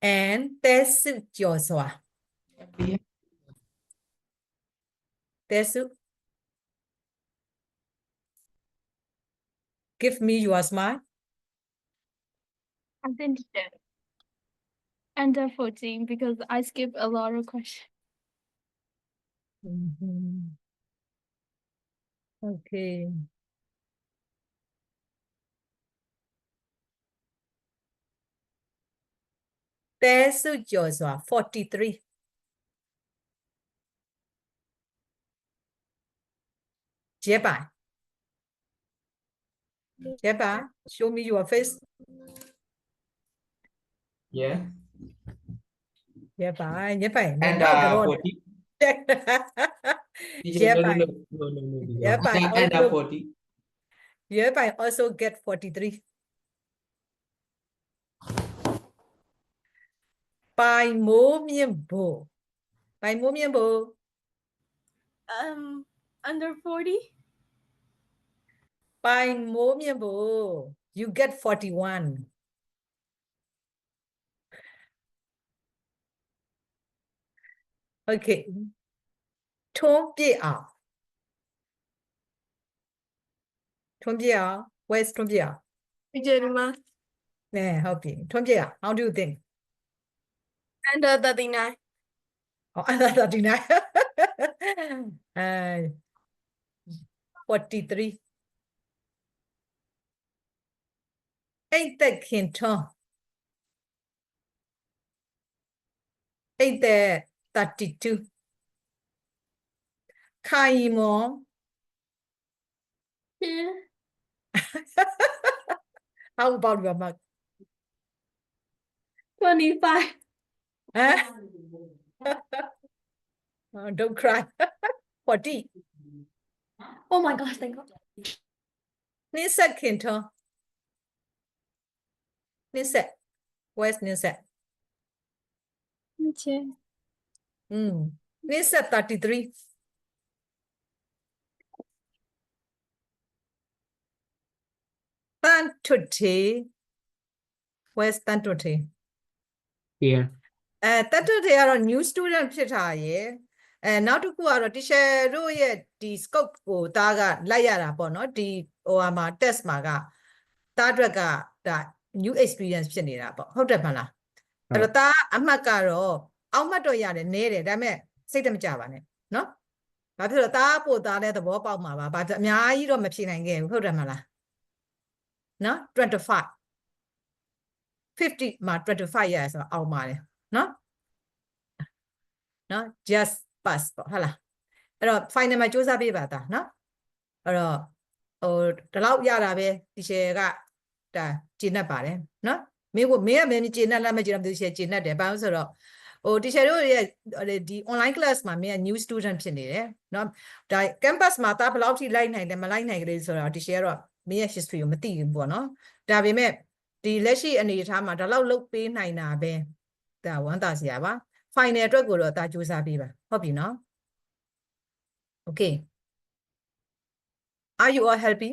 E: And Tesu Joshua. Tesu. Give me your smile.
D: I think under 14 because I skip a lot of questions.
E: Okay. Tesu Joshua, 43. Jeba. Jeba, show me your face.
C: Yeah.
E: Jeba.
C: And 40. No. Under 40.
E: Jeba also get 43. Bài mô miên bồ. Bài mô miên bồ.
I: Under 40.
E: Bài mô miên bồ. You get 41. Okay. Thôn bia ảo. Thôn bia ảo. Where's thôn bia ảo?
I: Jerima.
E: Nè, okay. Thôn bia ảo. How do you think?
I: Under 39.
E: Oh, under 39. 43. Ain't that Kinton? Ain't that 32? Kaimo.
J: Yeah.
E: How about your mug?
J: 25.
E: Huh? Don't cry. 40.
J: Oh my gosh, thank God.
E: Niset Kinton. Niset. Where's Niset?
G: Okay.
E: Niset 33. Tan Tutti. Where's Tan Tutti?
H: Here.
E: Tan Tutti are a new student ဖြစ်ထားရဲ့နောက်တစ်ခုကတော့ teacher တို့ရဲ့ဒီ scope ကိုဒါကလိုက်ရတာပေါ့နော်ဒီဟိုမှာ test မှာကဒါအတွက်ကဒါ new experience ဖြစ်နေတာပေါ့ဟုတ်တယ်မလားအဲ့တော့ဒါအမှတ်ကတော့အောက်မှတ်တော့ရတယ်နည်းတယ်ဒါပေမဲ့စိတ်တမကြပါနဲ့နော်ဘာဖြစ်လို့ဒါပို့သားတဲ့သဘောပေါက်မှာပါဘာအများကြီးတော့မဖြေနိုင်ခဲ့ဘူးဟုတ်တယ်မလားနော်25 50မှာ25ရဆိုတော့အောင်ပါတယ်နော်နော် just pass ပေါ့ဟုတ်လားအဲ့တော့ final မှာစူးစမ်းပေးပါသားနော်အဲ့တော့ဟိုဒီလောက်ရတာပဲဒီရှယ်ကဒါကျေနပ်ပါတယ်နော်မင်းကမင်းကျေနပ်လားမကျေနပ်ဘူးဒီရှယ်ကျေနပ်တယ်ဘာလို့ဆိုတော့ဟိုတီချာတို့ရဲ့ဒီ online class မှာမင်းက new student ဖြစ်နေတယ်နော်ဒါ campus မှာတာဘယ်လောက်ထိလိုက်နိုင်တယ်မလိုက်နိုင်ကြလေဆိုတော့တီချာကတော့မင်းရဲ့ history ကိုမသိဘူးပေါ့နော်ဒါပေမဲ့ဒီလက်ရှိအနေအထားမှာဒါလောက်လုပ်ပေးနိုင်တာပဲဒါဝမ်းသာစရာပါ final အတွက်ကိုတော့ဒါစူးစမ်းပေးပါဟုတ်ပြီနော် okay are you all happy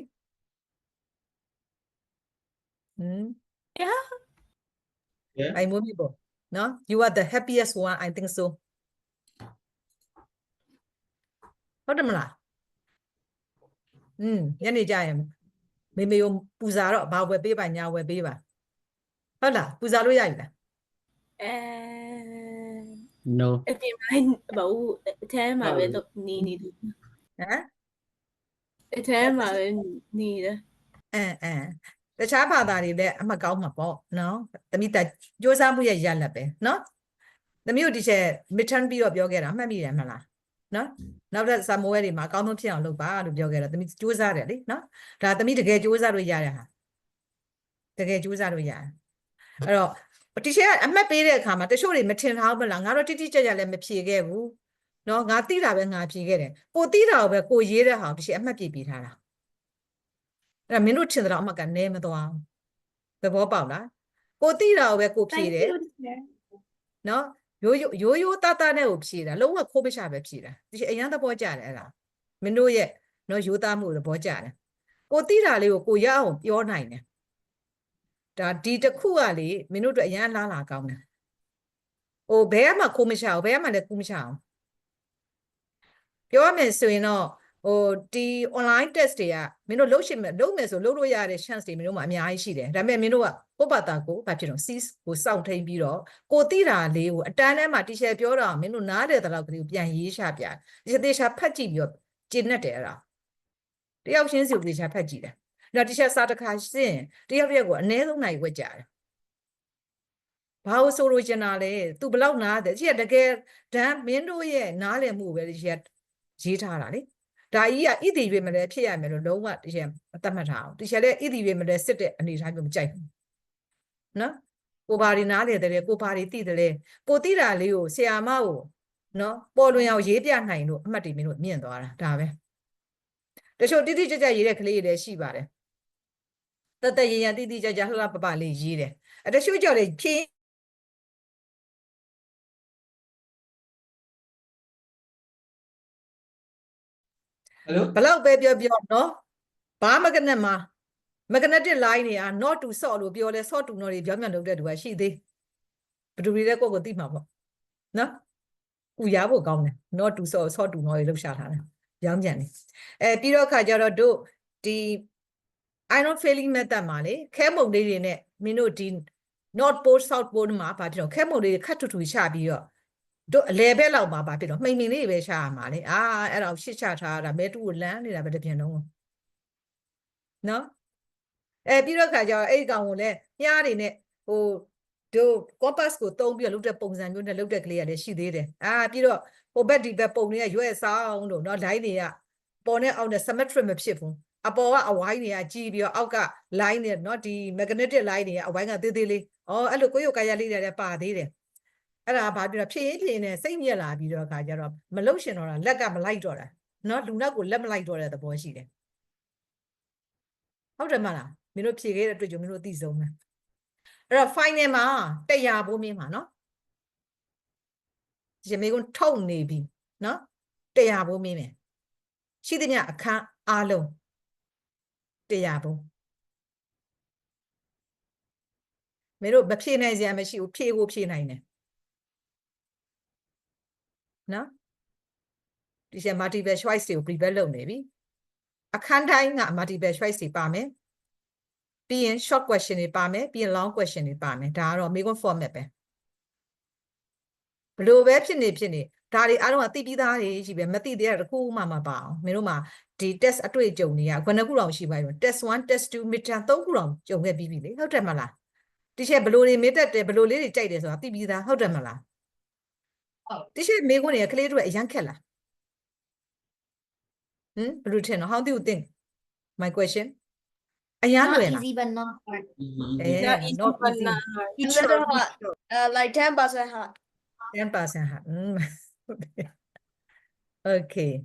I: Yeah.
C: Yeah.
E: I move people no you are the happiest one I think so ဟုတ်တယ်မလားညနေကြရင်မေမေကိုပူဇာတော့ဘာဝယ်ပေးပါညာဝယ်ပေးပါဟုတ်လားပူဇာလို့ရပြီလား
H: No.
I: If you mind about thế mà về tập nì nì
E: ဟမ်
I: thế mà về nì đó
E: တခြားဘာသာတွေလည်းအမှတ်ကောင်းမှာပေါ့နော်သမီးတက်စူးစမ်းမှုရဲ့ရလတ်ပဲနော်သမီးတို့ဒီချက် midterm ပြီးတော့ပြောခဲ့တာမှတ်မိတယ်မလားနော်နောက်တဲ့စာမိုးဝဲတွေမှာအကောင်းဆုံးဖြစ်အောင်လုပ်ပါလို့ပြောခဲ့တော့သမီးစူးစမ်းတယ်လေနော်ဒါသမီးတကယ်စူးစမ်းလို့ရတဲ့ဟာတကယ်စူးစမ်းလို့ရတယ်အဲ့တော့တီချာကအမှတ်ပေးတဲ့အခါမှာတချို့တွေမထင်ထားဘူးမလားငါတို့တိတိကျကျလည်းမဖြေခဲ့ဘူးနော်ငါသိတာပဲငါဖြေခဲ့တယ်ကိုသိတာကိုပဲကိုရေးတဲ့ဟာကိုတီချာအမှတ်ပေးထားတာအဲ့ဒါမင်းတို့ထင်တဲ့အမှတ်ကနည်းမသွားဘူးသဘောပေါက်လားကိုသိတာကိုပဲကိုဖြေတယ်နော်ရိုးသားသားနဲ့ကိုဖြေတာလုံးဝခိုးပရှာပဲဖြေတာတီချာအရင်သဘောကျတယ်အဲ့ဒါမင်းတို့ရဲ့နော်ရိုးသားမှုသဘောကျတယ်ကိုသိတာလေးကိုရအောင်ပြောနိုင်တယ်ဒါဒီတစ်ခုကလေမင်းတို့တို့အရင်လားလာကောင်းတယ်ဟိုဘဲမှာခိုးမချအောင်ဘဲမှာလည်းကူးမချအောင်ပြောရမယ်ဆိုရင်တော့ဟိုဒီ online test တွေကမင်းတို့လုပ်မယ်ဆိုလုပ်လို့ရတဲ့ chance တွေမင်းတို့မှာအများကြီးရှိတယ်ဒါပေမဲ့မင်းတို့ကကိုယ့်ဘာသာကိုဘာဖြစ်တော့ cease ကိုစောင့်ထိန်ပြီးတော့ကိုသိတာလေးကိုအတန်းထဲမှာ teacher ပြောတာမင်းတို့နားတယ်တလောက်ကလေးကိုပြန်ရေးချပြဒီတေချာဖတ်ကြည့်ပြီးတော့ကျင့်တတ်တယ်အဲ့ဒါတယောက်ချင်းစီကိုတေချာဖတ်ကြည့်တယ်ဒါ teacher စာတစ်ခါရှင်းတယောက်ကိုအနည်းဆုံးနိုင်ဝက်ကြတယ်ဘာလို့ဆိုလိုချင်တာလဲ तू ဘလောက်နားတယ်ကြီးကတကယ်ဒန်းမင်းတို့ရဲ့နားလည်မှုပဲကြီးကရေးထားတာလေဒါကြီးကဣတိရွေမလဲဖြစ်ရမယ်လို့လုံးဝတရားအတတ်မှတ်ထားအောင်တရားလည်းဣတိရွေမလဲစစ်တဲ့အနေအထားမျိုးမကြိုက်ဘူးနော်ကိုဘာတွေနားလေတယ်ကိုဘာတွေသိတယ်ကိုသိတာလေးကိုဆရာမကိုနော်ပေါ်လွင်အောင်ရေးပြနိုင်လို့အမှတ်တွေမင်းတို့မြင့်သွားတာဒါပဲတချို့တိတိကျကျရေးတဲ့ကလေးတွေလည်းရှိပါတယ်တသက်ရရတိတိကျကျလှလှပပလေးရေးတယ် တချို့ကြောင့်လေဖြင်း
C: Hello
E: ဘလောက်ပဲပြောနော်ဘာမကနက်မှာ magnetic line တွေက not to ဆော့လို့ပြောလဲဆော့တူနော်တွေပြောင်းပြန်လုပ်တဲ့သူကရှိသေးဘယ်သူတွေလဲကိုယ့်ကိုသိမှာပေါ့နော်ဥရဖို့ကောင်းတယ် not to ဆော့တူနော်တွေလှုပ်ရှားထားတယ်ပြောင်းပြန်တယ်ပြီးတော့ခါကျတော့တို့ဒီ iron failing method မှာလေခဲမုံလေးတွေနဲ့မင်းတို့ဒီ north pole south pole မှာဘာဖြစ်တော့ခဲမုံလေးတွေခတ်ထူထူချပြီးတော့တို့အလဲဘက်လောက်မှာဘာဖြစ်တော့မှိန်တွေပဲရှာရမှာလေအဲ့ဒါကိုရှစ်ချထားတာမဲတူကိုလမ်းနေတာပဲတပြန်တော့နော်ပြီးတော့ခါကျတော့အဲ့ကောင်ကိုလည်းညားတွေနဲ့ဟိုတို့ compass ကိုသုံးပြီးလုပ်တဲ့ပုံစံမျိုးနဲ့လုပ်တဲ့ကလေးကလည်းရှိသေးတယ်ပြီးတော့ဟိုဘက်ဒီဘက်ပုံတွေကရွက်ဆောင်လို့နော် line တွေကပေါ်နဲ့အောက်နဲ့ symmetric မဖြစ်ဘူးအပေါ်ကအဝိုင်းတွေကကြီးပြီးတော့အောက်က line တွေနော်ဒီ magnetic line တွေကအဝိုင်းကသေးသေးလေးအဲ့လိုကိုရုပ်ကာယလေးတွေလည်းပါသေးတယ်အဲ့ဒါဘာပြောဖြည့်ရင်နဲ့စိတ်ညက်လာပြီးတော့ခါကျတော့မလုံရှင်တော့တာလက်ကမလိုက်တော့တာနော်လူနောက်ကိုလက်မလိုက်တော့တဲ့သဘောရှိတယ်ဟုတ်တယ်မလားမင်းတို့ဖြည့်ခဲ့တဲ့အတွက်ကြောင့်မင်းတို့သိဆုံးမယ်အဲ့တော့ final မှာ100ဘိုးမင်းမှာနော်ဒီမေကွန်းထုံနေပြီနော်100ဘိုးမင်းမယ်ရှိသမျှအခန်းအားလုံး100ဘိုးမင်းတို့မဖြည့်နိုင်စရာမရှိဘူးဖြည့်ဖို့ဖြည့်နိုင်တယ်နော်ဒီချက် multiple choice တွေကို prepare လုပ်နေပြီအခန်းတိုင်းက multiple choice တွေပါမယ်ပြီးရင် short question တွေပါမယ်ပြီးရင် long question တွေပါမယ်ဒါကတော့မေကွန်း format ပဲဘလို့ပဲဖြစ်နေဒါတွေအားလုံးကသိပြီးသားတွေရှိပဲမသိသေးတာတခုမှမပါအောင်မင်းတို့မှာဒီ test အတွေ့အကြုံတွေကခုနှစ်ခုတောင်ရှိပါပြီ test 1 test 2 midterm 3ခုတောင်ကြုံခဲ့ပြီးပြီလေဟုတ်တယ်မလားဒီချက်ဘလို့တွေမေးတတ်တယ်ဘလို့လေးတွေကြိုက်တယ်ဆိုတာသိပြီးသားဟုတ်တယ်မလားဒီချက်မေကွန်းတွေကကလေးတို့အရန်ခက်လားဘလို့ထင်တော့ how do you think my question အရန်လွယ်လား
J: easy but not hard.
I: Not easy,
E: not
I: but
E: easy
I: not hard.
E: You
I: A little
E: try.
I: hard. Like 10% hard.
E: 10% hard okay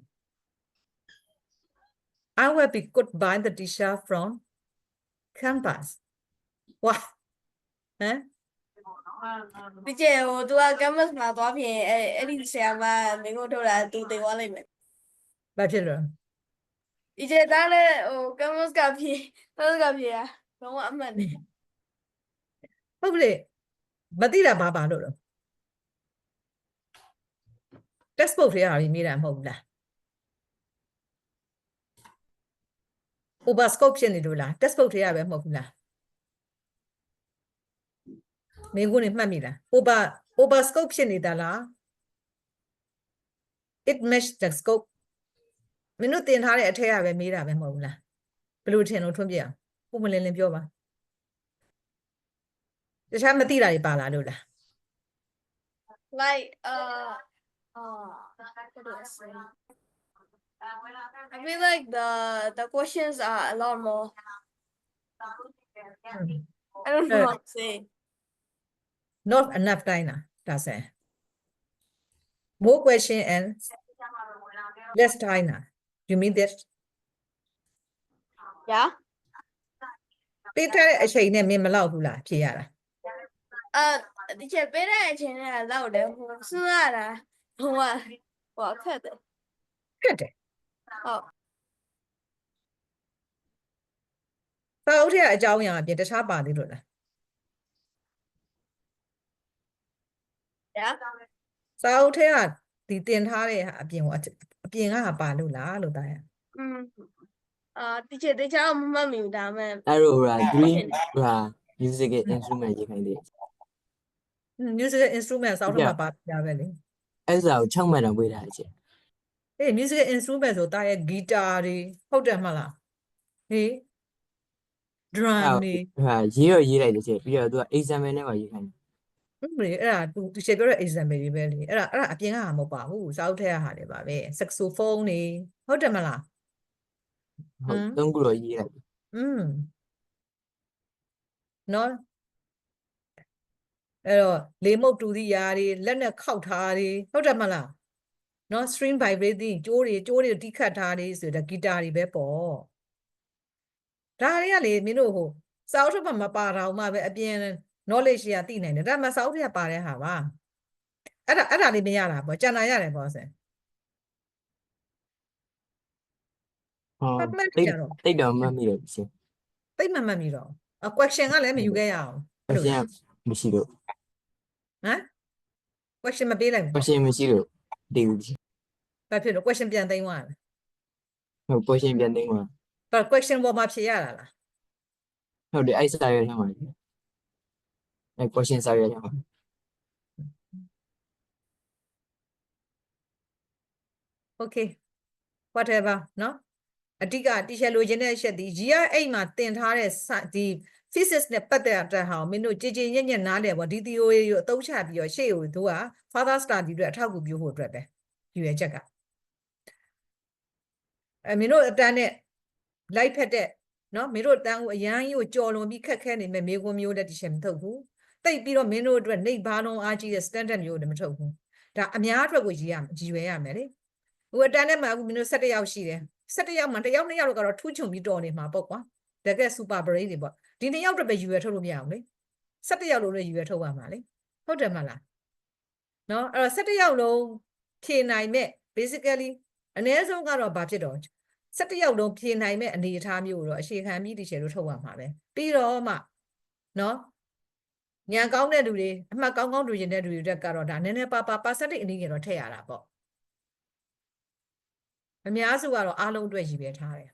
E: I will be good by the teacher from campus wow ဟမ်
I: ဒီကျဟိုသူက campus မှာသွားပြင်အဲ့ဒီဆရာမမင်းတို့ထုတ်တာသူတင်သွားလိုက်မယ်
E: ဘာဖြစ်လို့
I: ဒီကျသားလည်းဟို campus ကပြင်လုံးဝအမှန်တယ်
E: ဟုတ်ကဲ့မသိတာဘာလို့လဲ textbook ထဲဟာပြီးမိတာမဟုတ်ဘူးလား overscope ဖြစ်နေလို့လား textbook ထဲဟာပဲမဟုတ်ဘူးလားမင်းကိုနေမှတ်မိလား overscope ဖြစ်နေတာလား it match the scope မင်းတို့တင်ထားတဲ့အထက်ကပဲမေးတာပဲမဟုတ်ဘူးလားဘယ်လိုထင်လို့ထွန်းပြအောင်ပုံမလင်းလင်းပြောပါတခြားမသိတာတွေပါလာလို့လား
I: like what do I say? I feel like the questions are a lot more. I don't know what to say.
E: not enough time လားဒါဆိုရင် more question and less time လား you mean that
I: Yeah.
E: ပေးထားတဲ့အချိန်နဲ့မင်းမလောက်ဘူးလားဖြေရတာ
I: ဒီချက်ပေးတဲ့အချိန်နဲ့လောက်တယ်ဟိုစဉ်းစားတာဟိုခက်တယ်
E: ခက်တယ်
I: ဟုတ်
E: စာအုပ်ထဲကအကြောင်းအရာအပြင်တခြားပါသေးလို့လား
I: Yeah.
E: စာအုပ်ထဲကဒီတင်ထားတဲ့ဟာအပြင်ကအပြင်ကဟာပါလို့လားလို့တာရ
I: ဒီချက်တခြားမမှတ်မိဘူးဒါမှ
H: အဲ့လိုgreen musical instrument ရေးခိုင်းတယ်
E: musical instrument စာအုပ်ထဲမှာပါပြပဲလေ
H: အဲ့စာကို6မှတ်တောင်ပေးထားတယ်ချင်း
E: musical instrument ဆိုတာရဲ့ guitar တွေဟုတ်တယ်မလားဟေး drum တွေ
H: ရေးလိုက်တယ်ချင်းပြီးတော့သူက example နဲ့ပါရေးခိုင်းတယ်
E: အဲ့ဒါသူရှေ့ပြောတဲ့ example တွေပဲလေအဲ့ဒါအပြင်ကဟာမဟုတ်ပါဘူးစာအုပ်ထဲကဟာတွေပါပဲ saxophone တွေဟုတ်တယ်မလား
H: ဟုတ်3ခုတော့ရေးလိုက်တယ်
E: နော်အဲ့တော့လေမုတ်တူသီးယာတွေလက်နဲ့ခောက်ထားတွေဟုတ်တယ်မလားနော် string vibrating ကြိုးတွေတီးခတ်ထားတွေဆိုတော့ဂီတာတွေပဲပေါ့ဒါတွေကလေမင်းတို့ဟိုစာအုပ်ထဲမှာမပါတော့မှပဲအပြင် knowledge ရသိနိုင်တယ်ဒါမှစာအုပ်တွေကပါတဲ့ဟာပါအဲ့ဒါလေးမရတာပေါ့ကျန်တာရတယ်ပေါ့ဆင်
H: Ờ,
E: Bắt mắt
H: tích
E: chả rồi.
H: tích đầu mà mình được chứ.
E: Tích mà mì rồi. Question á lấy mà cái nào?
H: Có xem mình chỉ được.
E: Hả? Question mà biết là
H: Có xem mình chỉ được. Điều gì?
E: Bà phải question biến tay ngoài.
H: Không có xem biến định mà.
E: Bà question vô mà phải là.
H: Không để ai sai rồi thôi mà. Ai có xem sai rồi thôi.
E: Okay. Whatever, no? အဓိကတီချာလိုချင်တဲ့အချက်ဒီ GR 8မှာတင်ထားတဲ့ဒီ physics နဲ့ပတ်သက်တဲ့ဟာကိုမင်းတို့ကြည်ကြည်ညက်ညက်နားလည်ပေါ့ဒီ theory ကိုအသုံးချပြီးတော့ရှေ့ကိုသူက further study တွေအထောက်အကူပြုဖို့အတွက်ပဲယူရချက်ကမင်းတို့အတန်းနဲ့လိုက်ဖက်တဲ့နော်မင်းတို့အတန်းကိုအရန်ကြီးကိုကြော်လွန်ပြီးခက်ခဲနေမဲ့မေကွန်မျိုးလက်တီချာမထုတ်ဘူးတိတ်ပြီးတော့မင်းတို့အတွက်နှိပ်ဘာလုံးအားကြီးတဲ့ standard မျိုးတွေမထုတ်ဘူးဒါအများအတွက်ကိုရည်ရွယ်ရမယ်လေဟိုအတန်းနဲ့မှာအခုမင်းတို့17ယောက်ရှိတယ်17ယောက်မှာ1ယောက်2ယောက်ကတော့ထူးချွန်ပြီးတော်နေမှာပေါ့ကွာတကယ် super brain တွေပေါ့ဒီ2ယောက်အတွက်ပဲယူရထုတ်လို့မရအောင်လေ17ယောက်လုံးလည်းယူရထုတ်ရမှာလေဟုတ်တယ်မလားနော်အဲ့တော့17ယောက်လုံးဖြေနိုင်မဲ့ basically အနည်းဆုံးကတော့ဘာဖြစ်တော့17ယောက်လုံးဖြေနိုင်မဲ့အနေအထားမျိုးတော့အခြေခံပြီးဒီချေလို့ထုတ်ရမှာပဲပြီးတော့မှနော်ညံကောင်းတဲ့လူတွေအမှတ်ကောင်းကောင်းတွေ့ရင်တဲ့လူတွေတက်ကတော့ဒါနည်းနည်းပါ percentage အနေနဲ့တော့ထည့်ရတာပေါ့အများစုကတော့အားလုံးအတွက်ရည်ပဲထားတယ်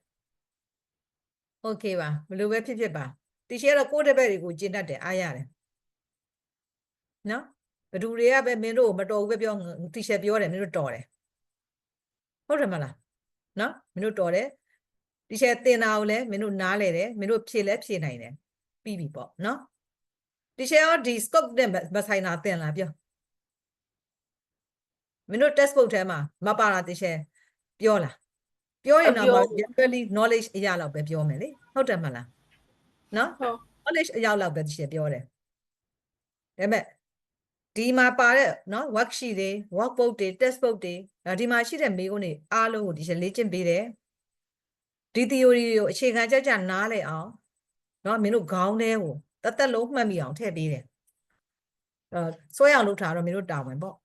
E: โอเคပါဘယ်လိုပဲဖြစ်ဖြစ်ပါတီရှယ်တော့ကိုယ့်တပည့်တွေကိုကျင့်တတ်တယ်အားရတယ်နော်ဘသူတွေကပဲမင်းတို့မတော်ဘူးပဲပြောတီရှယ်ပြောတယ်မင်းတို့တော်တယ်ဟုတ်တယ်မလားနော်မင်းတို့တော်တယ်တီရှယ်တင်တာကိုလည်းမင်းတို့နားလဲတယ်မင်းတို့ဖြေလဲဖြေနိုင်တယ်ပြီးပြီပေါ့နော်တီရှယ်ရောဒီ scope နဲ့မဆိုင်တာတင်လာပြောမင်းတို့ test book ထဲမှာမပါတာတီရှယ်ပြောလားပြောရင်တော့ generally knowledge အရာလောက်ပဲပြောမယ်လေဟုတ်တယ်မလားနော် knowledge အရာလောက်ပဲသိချင်ပြောတယ်ဒါပေမဲ့ဒီမှာပါတဲ့နော် worksheet တွေ workbook တွေ test book တွေဒီမှာရှိတဲ့မေးခွန်းတွေအားလုံးကိုဒီလေ့ကျင့်ပေးတယ်ဒီ theory ကိုအခြေခံကြနားလည်အောင်နော်မင်းတို့ခေါင်းထဲကိုတက်လုံးမှတ်မိအောင်ထည့်ပေးတယ်ဆွဲအောင်လုပ်တာတော့မင်းတို့တာဝန်ပေါ့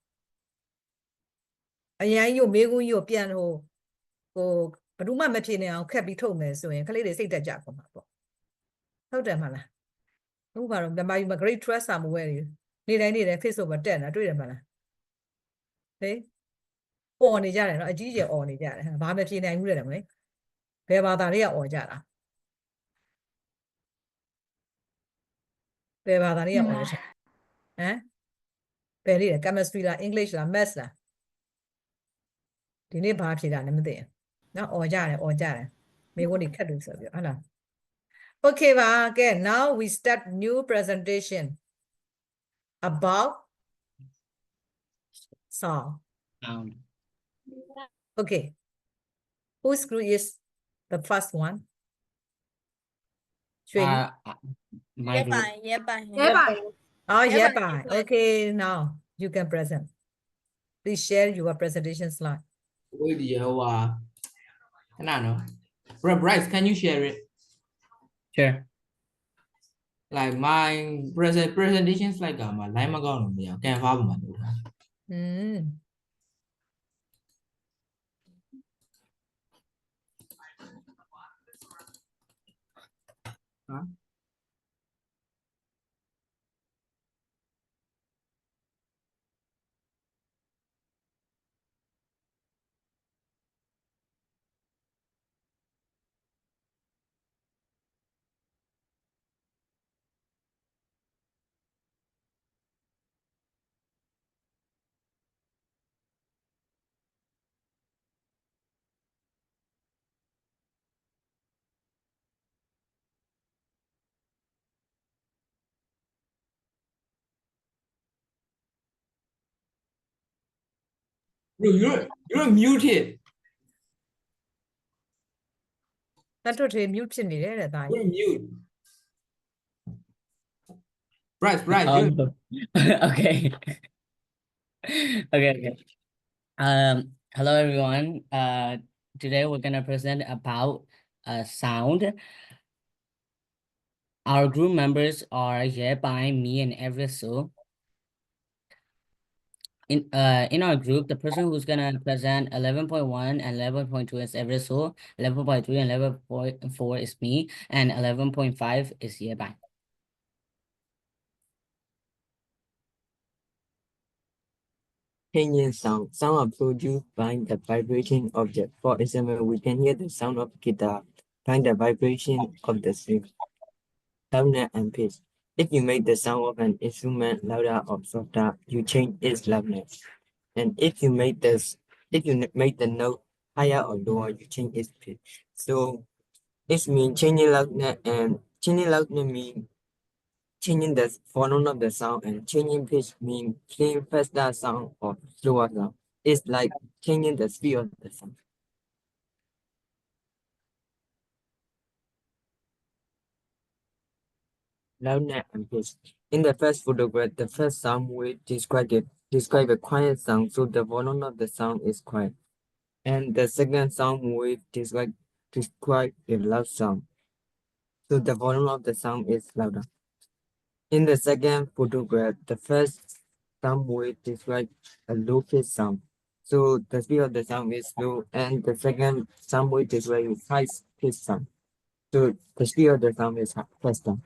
E: အရန်ကြီးကိုမေးခွန်းကြီးကိုပြန်ဟိုဘယ်သူမှမဖြေနိုင်အောင်ခက်ပြီးထုတ်မယ်ဆိုရင်ကလေးတွေစိတ်တက်ကြကုန်မှာပေါ့ဟုတ်တယ်မလားအခုကတော့ဓမ္မယူမှာ great trust စာမဝဲတွေနေ့တိုင်းFacebook မှာတက်နေတာတွေ့တယ်မလားဟေးអော်နေကြတယ်နော်အကြီးကျယ်អော်နေကြတယ်ဘာမှဖြေနိုင်ဘူးလေမလဲဘယ်ဘာသာတွေကអော်ကြတာဘယ်ဘာသာတွေကអော်လဲဟမ်ဘယ်လေးလဲ chemistry လား English လား maths လားဒီနေ့ဘာဖြေတာလဲမသိဘူးနော်អော်ကြတယ်မေခွန်းတွေခက်လို့ဆိုပြီးဟုတ်လား Okay ပါကဲ now we start new presentation about sound
A: Sound.
E: okay whose group is the first one Xuy Yu?
A: My group.
I: Yep.
E: Oh yeah bye okay now you can present please share your presentation slide
C: Ôi đi thế nào nữa Bryce can you share it
A: Sure.
C: like my presentation slide cả mà lấy mà con rồi cái phá của mình Hả? You're muted.
E: That's what mute ဖြစ်နေတယ်တဲ့ဒါ
C: You're mute. Bryce,
A: Okay. Okay. Hello everyone. Today we're gonna present about sound. Our group members are Yebai, me, and Eversu. In our group, the person who's gonna present 11.1 and 11.2 is Eversu, 11.3 and 11.4 is me, and 11.5 is Yebai.
H: Changing sound. Sound are produced by the vibrating object. For example, we can hear the sound of guitar by the vibration of the string, loudness and pitch. If you make the sound of an instrument louder or softer, you change its loudness. And if you make the note higher or lower, you change its pitch. So it means changing loudness, and changing loudness means changing the volume of the sound, and changing pitch means playing faster sound or slower sound. It's like changing the speed of the sound. Loudness and pitch. In the first photograph, the first sound wave describe a quiet sound, so the volume of the sound is quiet. And the second sound wave describe a loud sound, so the volume of the sound is louder. In the second photograph, the first sound wave describes a low pitch sound, so the speed of the sound is slow, and the second sound wave describes high pitch sound, so the speed of the sound is faster.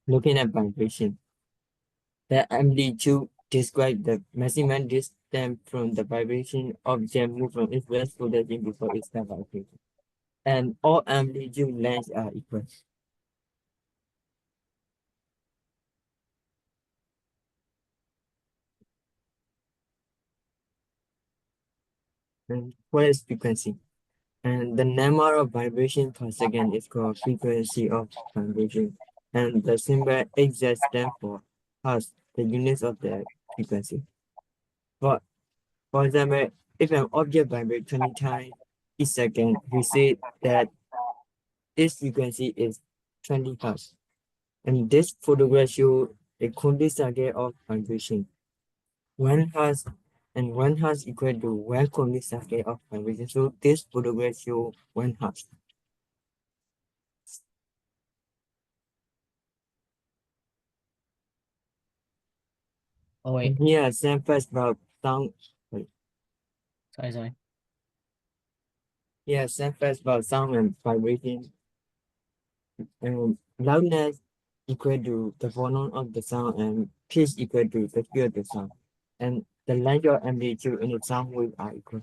H: Looking at vibration, the amplitude describes the maximum distance from the vibration object move from its rest position before it starts vibrating. And all amplitude lengths are equal. And what is frequency? And the number of vibration per second is called frequency of vibration. And the symbol HZ stands for hertz, the units of the frequency. For example, if an object vibrates 20 times each second, we say that its frequency is 20 hertz. And this photograph shows a complete circle of vibration. 1 hertz and 1 hertz equal to 1 complete circle of vibration. So this photograph shows 1 hertz.
A: Oh wait,
H: Here, Sam first about sound.
A: sorry.
H: Here, Sam first about sound and vibration. And loudness equal to the volume of the sound, and pitch equal to the speed of the sound. And the length of amplitude in the sound wave are equal.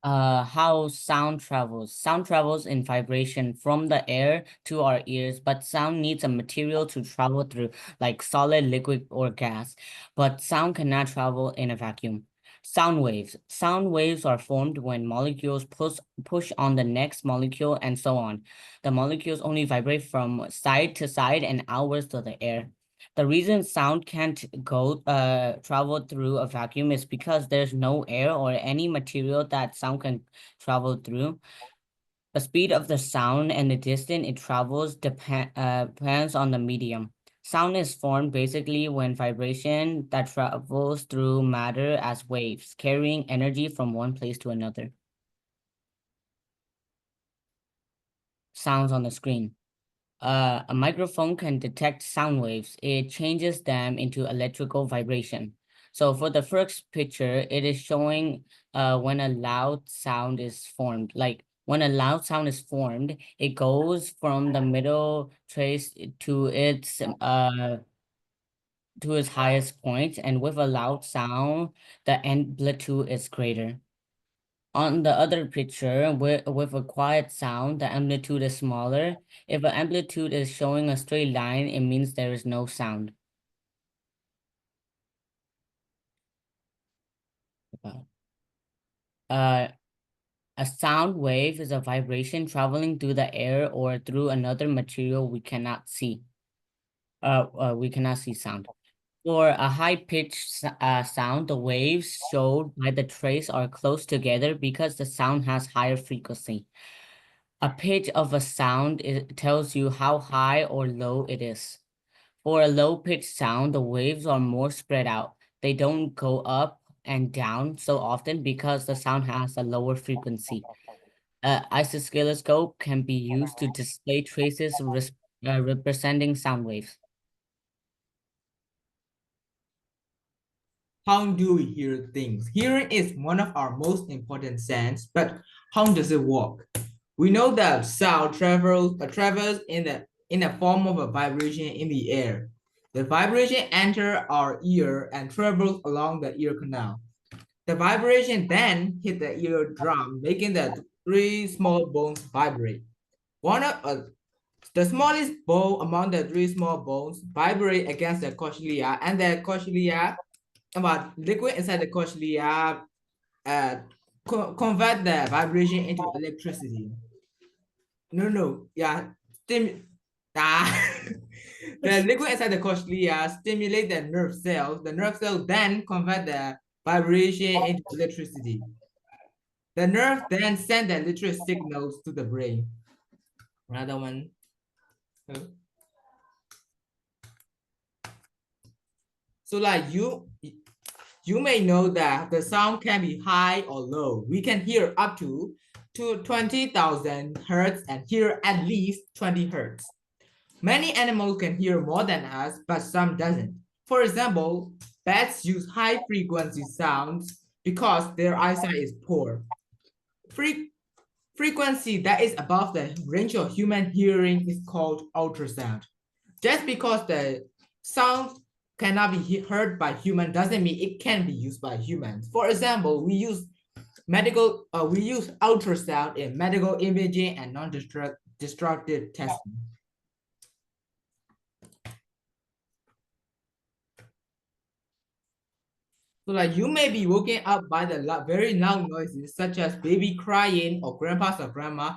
A: How sound travels. Sound travels in vibration from the air to our ears, but sound needs a material to travel through, like solid, liquid, or gas. But sound cannot travel in a vacuum. Sound waves. Sound waves are formed when molecules push on the next molecule and so on. The molecules only vibrate from side to side and outwards to the air. The reason sound can't travel through a vacuum is because there's no air or any material that sound can travel through. The speed of the sound and the distance it travels depends on the medium. Sound is formed basically when vibration that travels through matter as waves, carrying energy from one place to another. Sounds on the screen. A microphone can detect sound waves. It changes them into electrical vibration. So for the first picture, it is showing when a loud sound is formed. Like when a loud sound is formed, it goes from the middle trace to its highest point, and with a loud sound, the amplitude is greater. On the other picture, with a quiet sound, the amplitude is smaller. If an amplitude is showing a straight line, it means there is no sound. Uh, a sound wave is a vibration traveling through the air or through another material we cannot see. We cannot see sound. For a high-pitched sound, the waves showed by the trace are close together because the sound has higher frequency. A pitch of a sound tells you how high or low it is. For a low-pitched sound, the waves are more spread out. They don't go up and down so often because the sound has a lower frequency. Isooscilloscope can be used to display traces representing sound waves.
C: How do we hear things? Hearing is one of our most important sense, but how does it work? We know that sound travels in the form of a vibration in the air. The vibration enters our ear and travels along the ear canal. The vibration then hit the eardrum, making the three small bones vibrate. The smallest bone among the three small bones vibrate against the cochlea, and the cochlea, about liquid inside the cochlea, convert the vibration into electricity. No, yeah, the liquid inside the cochlea stimulate the nerve cells. The nerve cells then convert the vibration into electricity. The nerve then send the electric signals to the brain. Another one. So like you may know that the sound can be high or low. We can hear up to 20,000 hertz and hear at least 20 hertz. Many animals can hear more than us, but some doesn't. For example, bats use high frequency sounds because their eyesight is poor. Frequency that is above the range of human hearing is called ultrasound. Just because the sound cannot be heard by human doesn't mean it can be used by humans. For example, we use ultrasound in medical imaging and non-destructive testing. So like you may be woken up by the very loud noises such as baby crying or grandpa's or grandma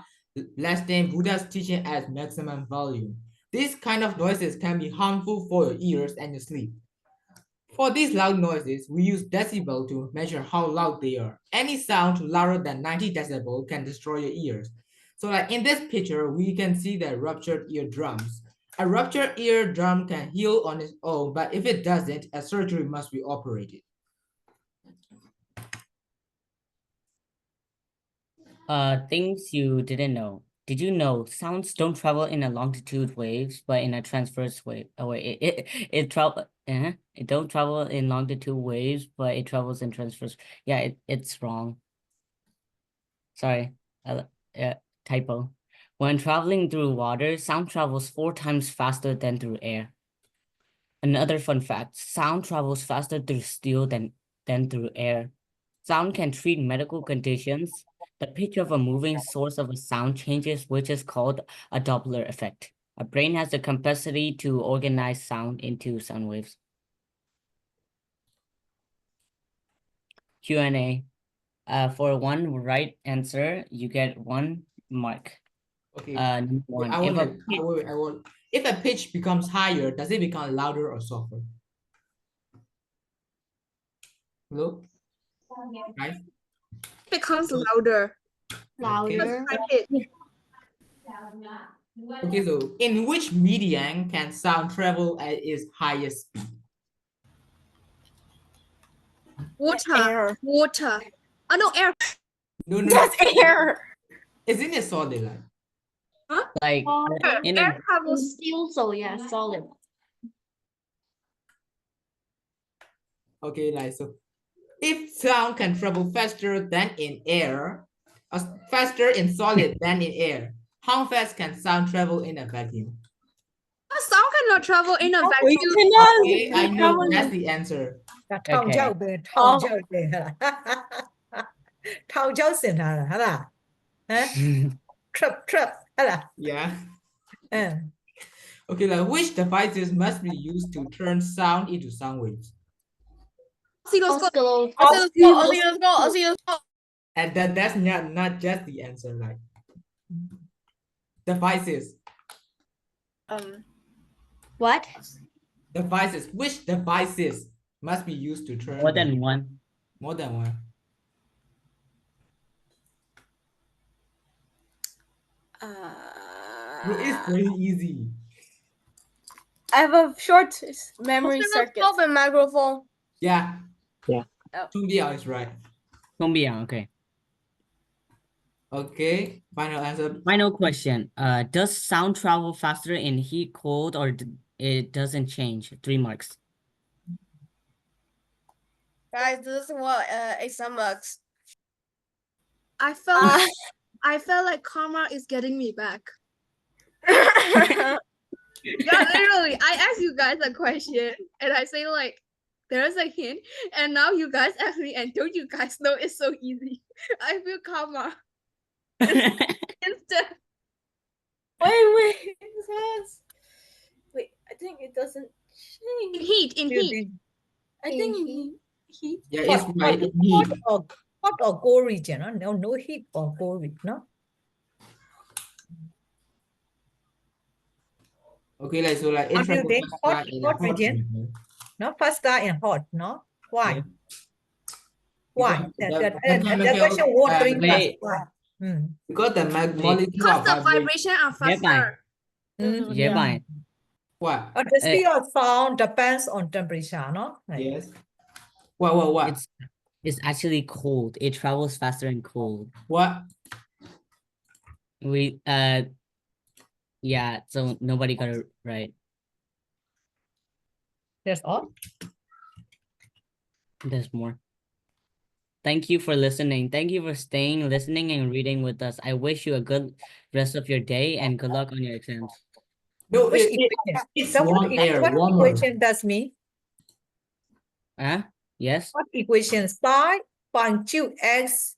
C: blasting Buddha's teaching at maximum volume. These kind of noises can be harmful for your ears and your sleep. For these loud noises, we use decibel to measure how loud they are. Any sound louder than 90 decibel can destroy your ears. So like in this picture, we can see the ruptured eardrums. A ruptured eardrum can heal on its own, but if it doesn't, a surgery must be operated.
A: Things you didn't know. Did you know sounds don't travel in a longitude waves, but in a transverse wave? Oh wait, it don't travel in longitude waves, but it travels in transverse. Yeah, it's wrong. Sorry, typo. When traveling through water, sound travels 4 times faster than through air. Another fun fact: sound travels faster through steel than through air. Sound can treat medical conditions. The pitch of a moving source of a sound changes, which is called a Doppler effect. Our brain has the capacity to organize sound into sound waves. Q&A. For one right answer, you get 1 mark.
C: Okay.
A: One.
C: I will. If a pitch becomes higher, does it become louder or softer? Hello? Guys?
B: Becomes louder.
I: Louder.
C: Okay, so in which medium can sound travel at its highest speed?
B: Water.
I: Air.
B: Water. Oh no, air.
C: No.
I: That's air.
C: Isn't it solid like?
A: Like in a
B: Air travels.
J: Still so yeah, solid.
C: Okay, like so. If sound can travel faster than in air, faster in solid than in air, how fast can sound travel in a vacuum?
B: Sound cannot travel in a vacuum.
C: Okay, I know that's the answer.
E: ထောင်ချောက်ပဲထောင်ချောက်တယ်ဟာထောင်ချောက်ဆင်ထားတာဟာလားဟမ် trap ဟာလား
C: Yeah. Okay, like which devices must be used to turn sound into sound waves?
I: Oscilloscope.
C: And that's not just the answer, like devices.
J: What?
C: Devices. Which devices must be used to turn?
A: more than one.
C: More than one. It's pretty easy.
I: I have a short memory circuit. And microphone.
C: Yeah. Phyu Phyu Aung is right.
A: Cumbia, okay.
C: Okay, final answer.
A: Final question. Does sound travel faster in heat, cold, or it doesn't change? 3 marks.
I: Guys, this is what exam marks.
B: I felt like karma is getting me back. Yeah, literally, I asked you guys a question and I say like there's a hint, and now you guys ask me, and don't you guys know it's so easy? I feel karma instant.
I: Wait. Wait, I think it doesn't
B: In
I: change.
B: heat, in
E: You
B: heat.
E: think
I: I think heat.
C: Yeah, it's
E: hot,
C: right.
E: hot,
C: Heat.
E: hot or cold region, no? No heat or cold region, no?
C: Okay, like so like
E: How
C: it
E: do you
C: travels
E: think?
C: faster
E: Hot,
C: in the
E: hot
C: hot
E: region?
C: region.
E: No, faster and hot, no? Why?
C: Yeah.
E: Why?
C: Because
E: The question was 3 plus.
A: Wait.
E: Why?
C: because the
A: Wait.
C: molecule
B: Because
C: of
B: the
C: vibration.
B: vibration are
A: Dễ bài.
B: faster.
A: Dễ bài.
C: What?
E: But the speed of sound depends on temperature, no? Like,
C: Yes. What?
A: It's actually cold. It travels faster in cold.
C: What?
A: We yeah, so nobody got it right.
E: that's all.
A: There's more. Thank you for listening. Thank you for staying, listening, and reading with us. I wish you a good rest of your day and good luck on your exams.
C: No,
E: Which
C: it,
E: equation?
C: it's
E: So
C: warm air,
E: what
C: warmer.
E: equation does mean?
A: Yes?
E: What equation? Pi 0.2x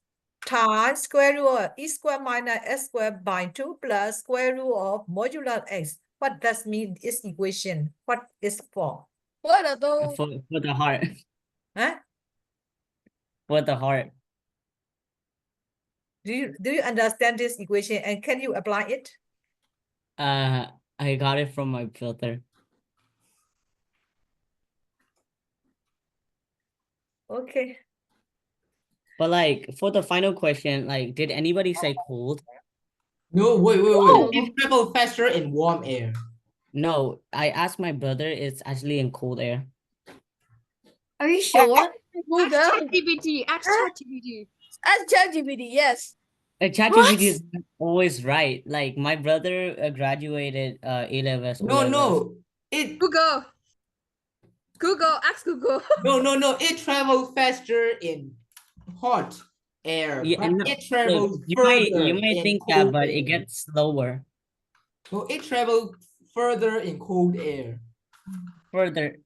E: times square root of e squared minus s squared by 2 plus square root of modular x. What does mean this equation? What is for?
I: What are those?
A: For the heart.
E: Huh?
A: For the heart.
E: Do you understand this equation and can you apply it?
A: I got it from my filter.
E: Okay.
C: But
A: like for the final question, like did anybody say cold?
C: No, wait.
E: Oh.
C: It travels faster in warm air.
A: No, I asked my brother, it's actually in cold air.
J: Are you sure?
I: Google.
B: ChatGPT, ask ChatGPT.
I: Ask ChatGPT, yes.
A: ChatGPT is always right. Like my brother graduated A-levels.
C: No. It
B: Google. Ask Google.
C: no. It travels faster in hot air,
A: Yeah,
C: but
A: no,
C: it travels
A: you
C: further
A: might
C: in
A: think that,
C: cold
A: but
C: air.
A: it gets slower.
C: No, it travels further in cold air.
A: Further.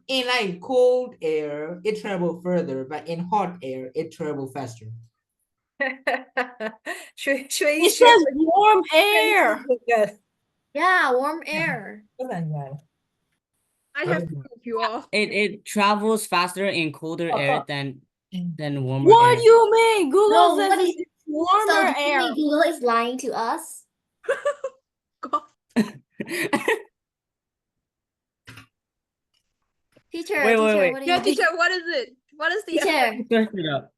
C: In like cold air, it travels further, but in hot air, it travels faster.
J: It says warm air. Yeah, warm air.
B: I have to prove you all.
A: It travels faster in colder air than warmer
J: What
A: air.
J: do you mean? Google
G: No,
J: says
G: what is
J: it's warmer
G: so do you
J: air.
G: mean Google is lying to us? Teacher,
A: Wait.
G: what do
B: Yeah,
G: you
B: teacher, what is it? What is the
G: Teacher.
B: answer?
A: Search it up.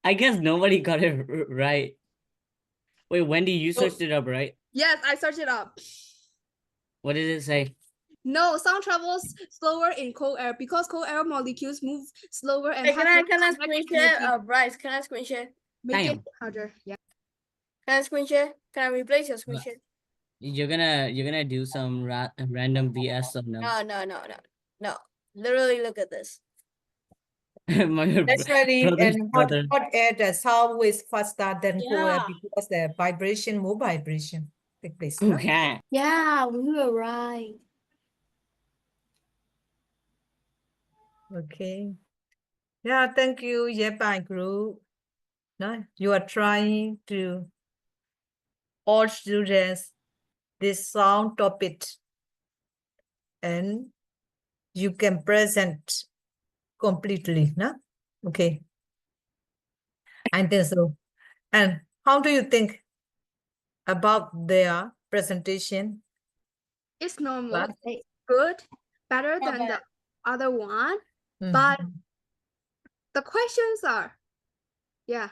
A: I guess nobody got it right. Wait, Wendy, you searched it up, right?
B: Yes, I searched it up.
A: What did it say?
B: No, sound travels slower in cold air because cold air molecules move slower and
I: Hey, can I
B: have
I: screen
B: kinetic
I: share?
B: energy.
I: Bryce, can I screen share?
B: Make it
A: Damn.
B: harder. Yeah.
I: Can I screen share? Can I replace your screen share?
A: You're gonna do some random BS on them.
I: No. Literally, look at this.
A: My
E: Naturally,
A: brother's
E: and
A: brother.
E: hot air, the sound is faster than cold air
J: Yeah.
E: because the vibration, more vibration take place. No?
A: Okay.
G: Yeah, we were right.
E: Okay. Yeah, thank you, Yepai group. No, you are trying to all students this sound topic and you can present completely, no? Okay. I think so. And how do you think about their presentation?
B: It's normal.
E: Class?
B: It's good. Better
I: Not
B: than the
I: bad.
B: other one. But the questions are, yeah.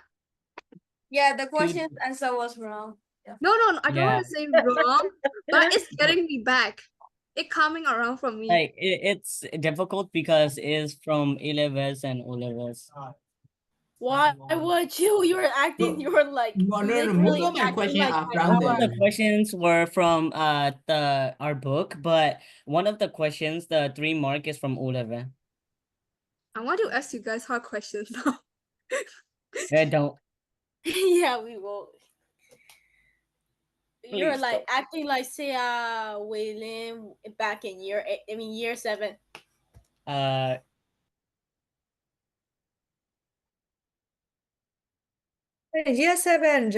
I: Yeah, the question's answer was wrong.
B: No, I don't want to say wrong, but it's getting me back. It coming around from me.
A: Like it's difficult because it's from A-levels and O-levels.
I: Why would you? You were acting. You were like
C: No,
I: literally
C: most of my
I: acting
C: questions
I: like
C: are
I: my
C: from
A: Most of the
C: the
A: questions were from our book, but one of the questions, the 3 mark, is from O-level.
B: I want to ask you guys hard questions now.
A: Don't.
I: Yeah, we will. You're
A: Please
I: like acting like Sia Waylin back in year 7.
E: year 7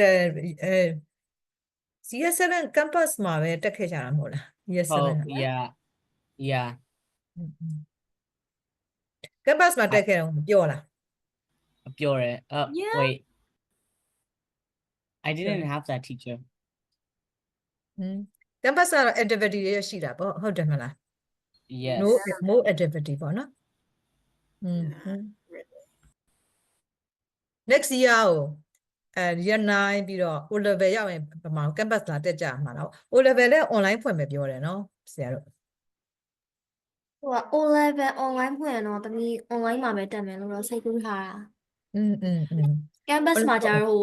E: year 7 campus မှာပဲတက်ခဲ့ကြတာမဟုတ်လား year 7
A: Oh,
E: က
A: yeah.
E: campus မှာတက်ခဲ့တော့ပြောလား
A: Pure.
I: Yeah.
A: Wait. I didn't have that teacher.
E: campus ကတော့ activity တွေရှိတာပေါ့ဟုတ်တယ်မလား
A: Yes.
E: no activity ပေါ့နော် next year ကိုyear 9ပြီးတော့ O level ရောက်ရင်ပမာ campus လာတက်ကြမှာတော့ O level လည်း online ဖွင့်မယ်ပြောတယ်နော်ဆရာတို့
J: ဟိုက O level online ဖွင့်ရင်တော့တမီး online မှာပဲတက်မယ်လို့တော့စိတ်ကူးထားတာ campus မှာကျတော့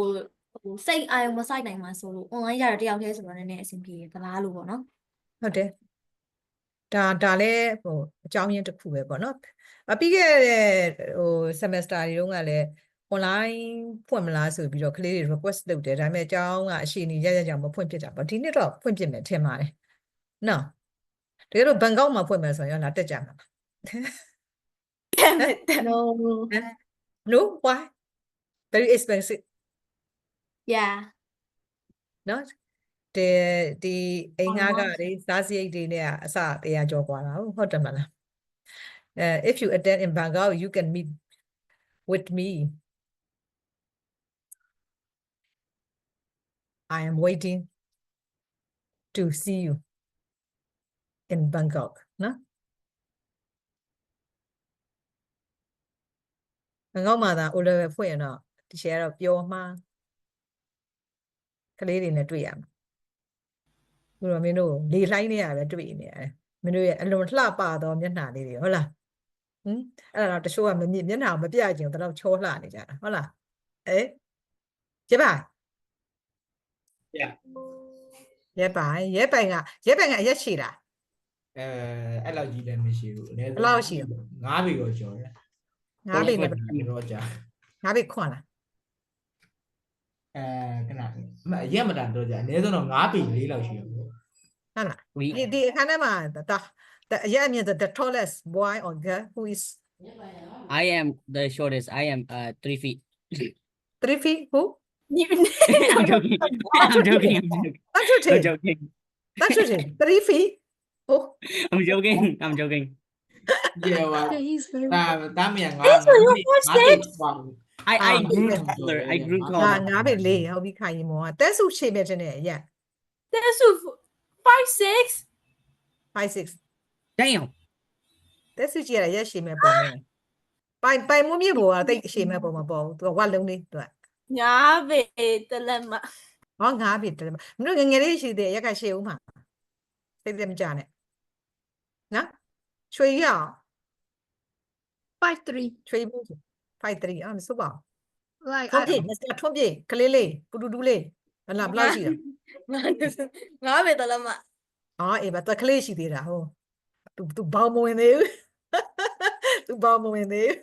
J: ဟိုစိတ်အာရုံမစိုက်နိုင်မှာဆိုလို့ online ကျတော့တယောက်တည်းဆိုတော့နည်းနည်းအဆင်ပြေသလားလို့ပေါ့နော်
E: ဟုတ်တယ်ဒါလည်းဟိုအကြောင်းရင်းတစ်ခုပဲပေါ့နော်ပြီးခဲ့တဲ့ဟို semester တွေတုန်းကလည်း online ဖွင့်မလားဆိုပြီးတော့ကလေးတွေ request လုပ်တယ်ဒါပေမဲ့အကြောင်းကအရှိန်ကြီးရကြောင်မဖွင့်ဖြစ်တာပေါ့ဒီနှစ်တော့ဖွင့်ဖြစ်မယ်ထင်ပါတယ်နော်တကယ်လို့ဘန်ကောက်မှာဖွင့်မယ်ဆိုရင်လာတက်ကြမှာ
J: no
E: no why very expensive
J: yeah
E: နော်ဒီအိမ်ငှားကတွေစားစရိတ်တွေနဲ့အစ100ကျော်กว่าတာဟုတ်တယ်မလားif you attend in Bangkok you can meet with me I am waiting to see you in Bangkok နော်ဘန်ကောက်မှာသာ O level ဖွင့်ရင်တော့ဒီရှယ်ကတော့ပျော်မှာကလေးတွေနဲ့တွေ့ရမှာဘုရားမင်းတို့လေလှိုင်းနေရပဲတွေ့နေရတယ်မင်းတို့ရဲ့အလွန်လှပသောမျက်နှာလေးတွေဟုတ်လားအဲ့ဒါတော့တချို့ကမျက်နှာကိုမပြကြဘူးတော့ချောလှနေကြတာဟုတ်လားရဲပိုင် ရဲပိုင်ကအရက်ရှိတာ
C: အဲ့လောက်ကြီးလည်းမရှိဘူးအနည်း
E: ဘယ်လောက်ရှိလဲ
C: 9ပေတော့ကျော်တယ်
E: 9ပေနဲ့
C: တော့ကြာ
E: 9ပေခွန်လား
C: ခဏရက်မတန်တော့ကြာအနည်းဆုံးတော့9ပေ4လောက်ရှိတယ်ပေါ့
E: ဟုတ်လားဒီအခန်းထဲမှာအရက်အမြင့် the tallest boy or girl who is
A: I am the shortest. I am 3 feet.
E: 3 feet who
A: I'm joking. I'm joking.
E: that's okay
A: I'm joking.
E: that's okay 3 feet oh
A: I'm joking. I'm joking.
C: Yeah, well,
B: Yeah, he's very
C: that means
A: I grew taller. I grew
E: ဟာ
A: taller.
E: 9ပေ4ဟုတ်ပြီခိုင်မောတက်စုချိန်မဲ့တဲ့ရက်
I: That's 5'6".
E: 5 6
A: Damn.
E: တက်စုကြည့်ရရက်ချိန်မဲ့ပုံနဲ့ပိုင်မွမြေဘောကတိတ်ချိန်မဲ့ပုံမပေါ်ဘူးသူကဝတ်လုံးလေးသူက
I: ညာပဲတလက်မ
E: ဟော9ပေတည်းမင်းတို့ငယ်ငယ်လေးရှိသေးရက်ကရှေ့ဦးမှာစိတ်တမကြနဲ့နော်ချွေရအောင်
B: 5'3".
E: ချွေမှု5 3မစိုးပါ
B: Like
E: ထွန်းပြေမစ္စတာထွန်းပြေကလေးလေးပူတူတူလေးဘယ်လောက်ရှိလဲ
I: ငါပဲတလက်မ
E: အေးပါတကလေးရှိသေးတာဟိုသူဘောင်းမဝင်သေးဘူးသူဘောင်းမဝင်သေးဘူး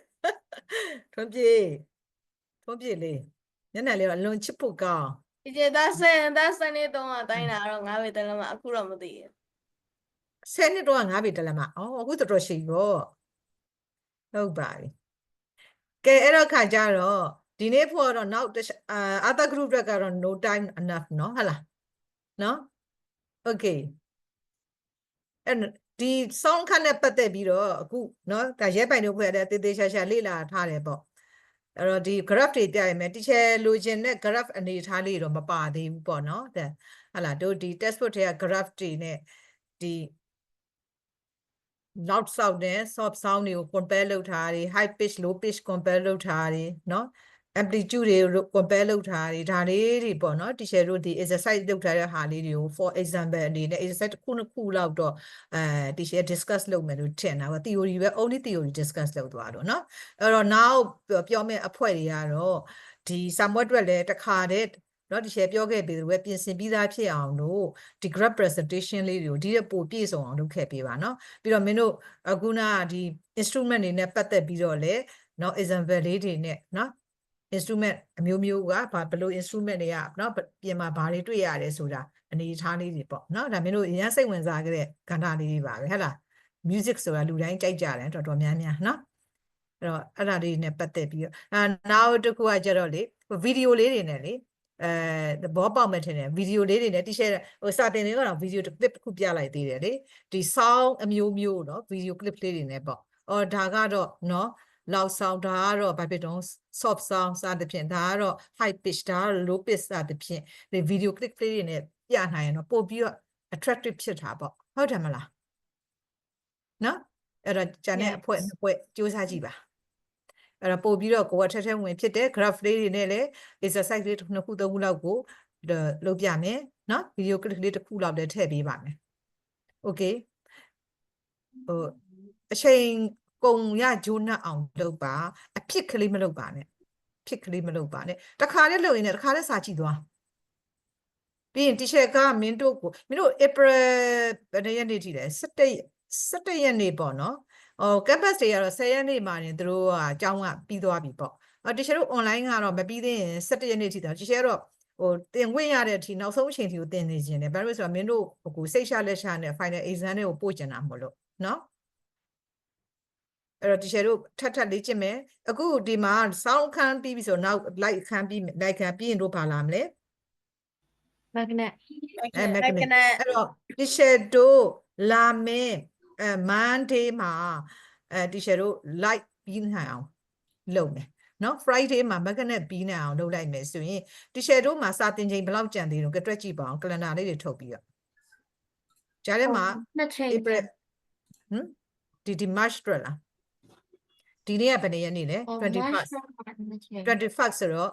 E: ထွန်းပြေလေးညနေလေးကအလွန်ချစ်ဖို့ကောင်း
I: ဒီကျဒါစနေတော့အတိုင်းလာတော့ငါပဲတလက်မအခုတော့မသိဘူး
E: 10နှစ်တော့9ပေတလက်မအခုတော်တော်ရှိရောဟုတ်ပါပြီကဲအဲ့တော့ခါကြတော့ဒီနေ့ဖို့တော့နောက်other group တွေကတော့ no time enough เนาะဟုတ်လားเนาะ okay အဲ့ဒီစောင်းခန့်နဲ့ပတ်သက်ပြီးတော့အခုเนาะဒါရဲပိုင်တို့ဖွဲ့တဲ့တေးသေးချာချာလေ့လာထားတယ်ပေါ့အဲ့တော့ဒီ graph တွေပြရမယ် teacher လိုချင်တဲ့ graph အနေထားလေးတော့မပါသေးဘူးပေါ့เนาะတဲ့ဟုတ်လားတို့ဒီ textbook တွေက graph တွေနဲ့ဒီ loud sound နဲ့ soft sound တွေကို compare လုပ်ထားတယ် high pitch low pitch compare လုပ်ထားတယ်เนาะ amplitude တွေ compare လုပ်ထားတယ်ဒါလေးတွေပေါ့နော် teacher တို့ဒီ exercise လုပ်ထားတဲ့ဟာလေးတွေကို for example အနေနဲ့ exercise တစ်ခုနှစ်ခုလောက်တော့teacher discuss လုပ်မယ်လို့ထင်တာပေါ့ theory ပဲ only theory discuss လုပ်သွားတော့เนาะအဲ့တော့ now ပြောမယ့်အဖွဲ့တွေကတော့ဒီ somewhat အတွက်လည်းတစ်ခါတည်းเนาะ teacher ပြောခဲ့ပြီးတော့ပြင်ဆင်ပြီးသားဖြစ်အောင်လို့ဒီ graph presentation လေးတွေကိုဒီပိုပြည့်စုံအောင်လုပ်ခဲ့ပေးပါเนาะပြီးတော့မင်းတို့အခုနကဒီ instrument တွေနဲ့ပတ်သက်ပြီးတော့လည်းเนาะ example လေးတွေနဲ့เนาะinstrument အမျိုးမျိုးကဘယ်လို instrument တွေကเนาะပြင်မှာဘာတွေတွေ့ရတယ်ဆိုတာအနေအထားလေးတွေပေါ့เนาะဒါမင်းတို့အရင်စိတ်ဝင်စားကြတဲ့ကဏ္ဍလေးတွေပါပဲဟဲ့လား music ဆိုတာလူတိုင်းကြိုက်ကြတယ်တော်တော်များများเนาะအဲ့တော့အဲ့ဒါလေးနဲ့ပတ်သက်ပြီးတော့နောက်တစ်ခုကကြတော့လေဗီဒီယိုလေးတွေနဲ့လေသဘောပေါက်မှထင်တယ်ဗီဒီယိုလေးတွေနဲ့ teacher ဟိုစာတင်တွေကတော့ဗီဒီယို clip တစ်ခုပြလိုက်သေးတယ်လေဒီ sound အမျိုးမျိုးเนาะဗီဒီယို clip လေးတွေနဲ့ပေါ့အော်ဒါကတော့เนาะloud sound ဒါကတော့ဘာဖြစ်တော့ soft sound စသဖြင့်ဒါကတော့ high pitch ဒါကတော့ low pitch စသဖြင့်ဒီ video clip လေးတွေနဲ့ပြနိုင်ရင်တော့ပို့ပြီးတော့ attractive ဖြစ်တာပေါ့ဟုတ်တယ်မလားနော်အဲ့တော့ဂျန်တဲ့အဖွဲ့နှစ်ဖွဲ့စူးစမ်းကြည့်ပါအဲ့တော့ပို့ပြီးတော့ကိုယ်ကထက်ထက်ဝင်ဖြစ်တဲ့ graph လေးတွေနဲ့လည်း exercise လေးနှစ်ခုသုံးခုလောက်ကိုလုပ်ပြမယ်နော် video clip လေးတစ်ခုလောက်လည်းထည့်ပေးပါမယ် okay ဟိုအချိန်ကုန်ရဂျိုးနှက်အောင်လုပ်ပါအဖြစ်ကလေးမလုပ်ပါနဲ့ဖြစ်ကလေးမလုပ်ပါနဲ့တခါလေးလုပ်ရင်လည်းတခါလေးစာကြည့်သွားပြီးရင် teacher ကမင်းတို့ April ဘယ်ရက်နေ့ထိလဲ17ရက်နေ့ပေါ့နော်campus တွေကတော့10ရက်နေ့မှာနေသူတို့ကအကြောင်းကပြီးသွားပြီပေါ့teacher တို့ online ကတော့မပြီးသေးရင်17ရက်နေ့ထိတော့ teacher တော့ဟိုတင်ခွင့်ရတဲ့အထိနောက်ဆုံးအချိန်ထိကိုတင်နေခြင်းတယ်ဘာလို့လဲဆိုတော့မင်းတို့ဟိုစိတ်ချလက်ချနဲ့ final exam တွေကိုပို့ကျင်တာမလို့နော်အဲ့တော့ teacher တို့ထပ်လေ့ကျင့်မယ်အခုဒီမှာ sound ခန်းပြီးပြီဆိုတော့နောက် light ခန်းပြီးရင်တို့ပါလာမလဲ
J: magnet
E: magnet အဲ့တော့ teacher တို့လာမယ် Monday မှာteacher တို့ light ပြီးနိုင်အောင်လုပ်မယ်နော် Friday မှာ magnet ပြီးနိုင်အောင်လုပ်လိုက်မယ်ဆိုရင် teacher တို့မှာစာတင်ချိန်ဘယ်လောက်ကြံသေးလို့တွက်ကြည့်ပါအောင် calendar လေးတွေထုတ်ပြီးတော့ကြားထဲမှာ April ဒီ March တွက်လားဒီနေ့ကဘယ်နေ့ရက်နေ့လဲ21ဆိုတော့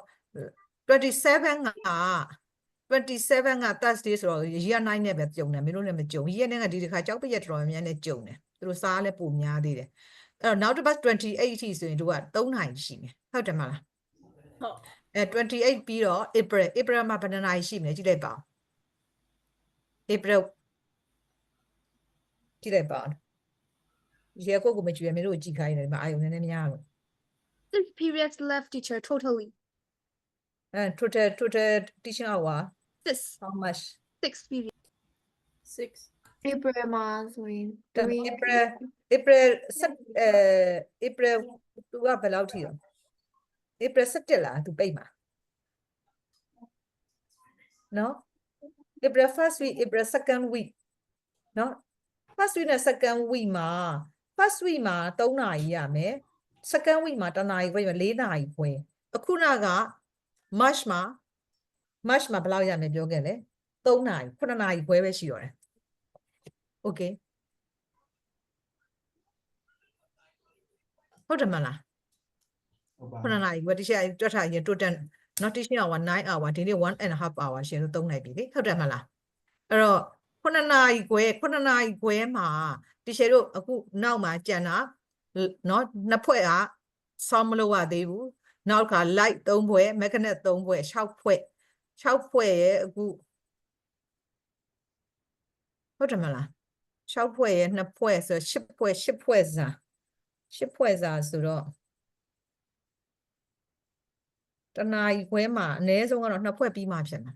E: 27က Thursday ဆိုတော့ year 9နဲ့ပဲကြုံတယ်မင်းတို့လည်းမကြုံ year 9ကဒီတစ်ခါကြောက်ပရက်တော်များနဲ့ကြုံတယ်သူတို့စားလည်းပုံများသေးတယ်အဲ့တော့နောက်တစ်ပတ်28အထိဆိုရင်တို့က3နိုင်ရှိမယ်ဟုတ်တယ်မလားဟုတ်28ပြီးတော့ April မှာဘယ်နှစ်နိုင်ရှိမလဲကြည့်လိုက်ပါဦး April ကြည့်လိုက်ပါဦးရေကိုမကြည့်ရမင်းတို့ကြည့်ခိုင်းတယ်ဒီမှာအာယုံနည်းနည်းများလို့
B: 6 periods left teacher totally
E: total teaching hour
B: this
E: how much
B: 6 periods
J: 6 April မှာဆိုရင်3
E: April သူကဘယ်လောက်ထိရော April 17လားသူပိတ်မှာနော် April first week April second week နော် first week နဲ့ second week မှာ first week မှာ3နာရီရမယ် second week မှာ1နာရီခွဲ4နာရီခွဲအခုနက March မှာဘယ်လောက်ရမယ်ပြောခဲ့လဲ3နာရီ9နာရီခွဲပဲရှိတော့တယ် okay ဟုတ်တယ်မလား9နာရီခွဲတခြားတွက်ထားရင် total not teaching hour 9 hour ဒီနေ့ 1.5 hour ရှင်တို့3နိုင်ပြီလေဟုတ်တယ်မလားအဲ့တော့9နာရီခွဲမှာတခြားတို့အခုနောက်မှာကြံတာเนาะနှစ်ဖွဲ့ကဆောင်းမလို့ရသေးဘူးနောက်က light 3ဖွဲ့ magnet 3ဖွဲ့6ဖွဲ့ရဲ့အခုဟုတ်တယ်မလား6ဖွဲ့ရဲ့2ဖွဲ့ဆို10ဖွဲ့စာဆိုတော့တနာရီခွဲမှာအနည်းဆုံးကတော့2ဖွဲ့ပြီးမှဖြစ်မှာ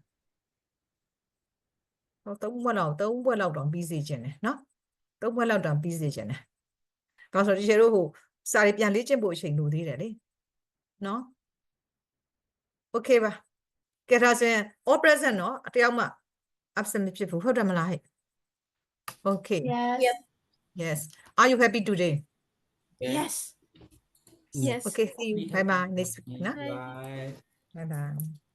E: ဟော3ဖွဲ့လောက်တောင်ပြီးစေချင်တယ်နော်3ဖွဲ့လောက်တောင်ပြီးစေချင်တယ်ဒါဆိုဒီချေတို့ဟိုစာရီပြန်လေ့ကျင့်ဖို့အချိန်လိုသေးတယ်လေနော်โอเคပါကဲဒါဆိုရင် all present နော်တယောက်မှ absent မဖြစ်ဘူးဟုတ်တယ်မလားဟဲ့ okay yes are you happy today
J: yes
E: okay see you bye bye next week နော်
C: Bye.
E: bye bye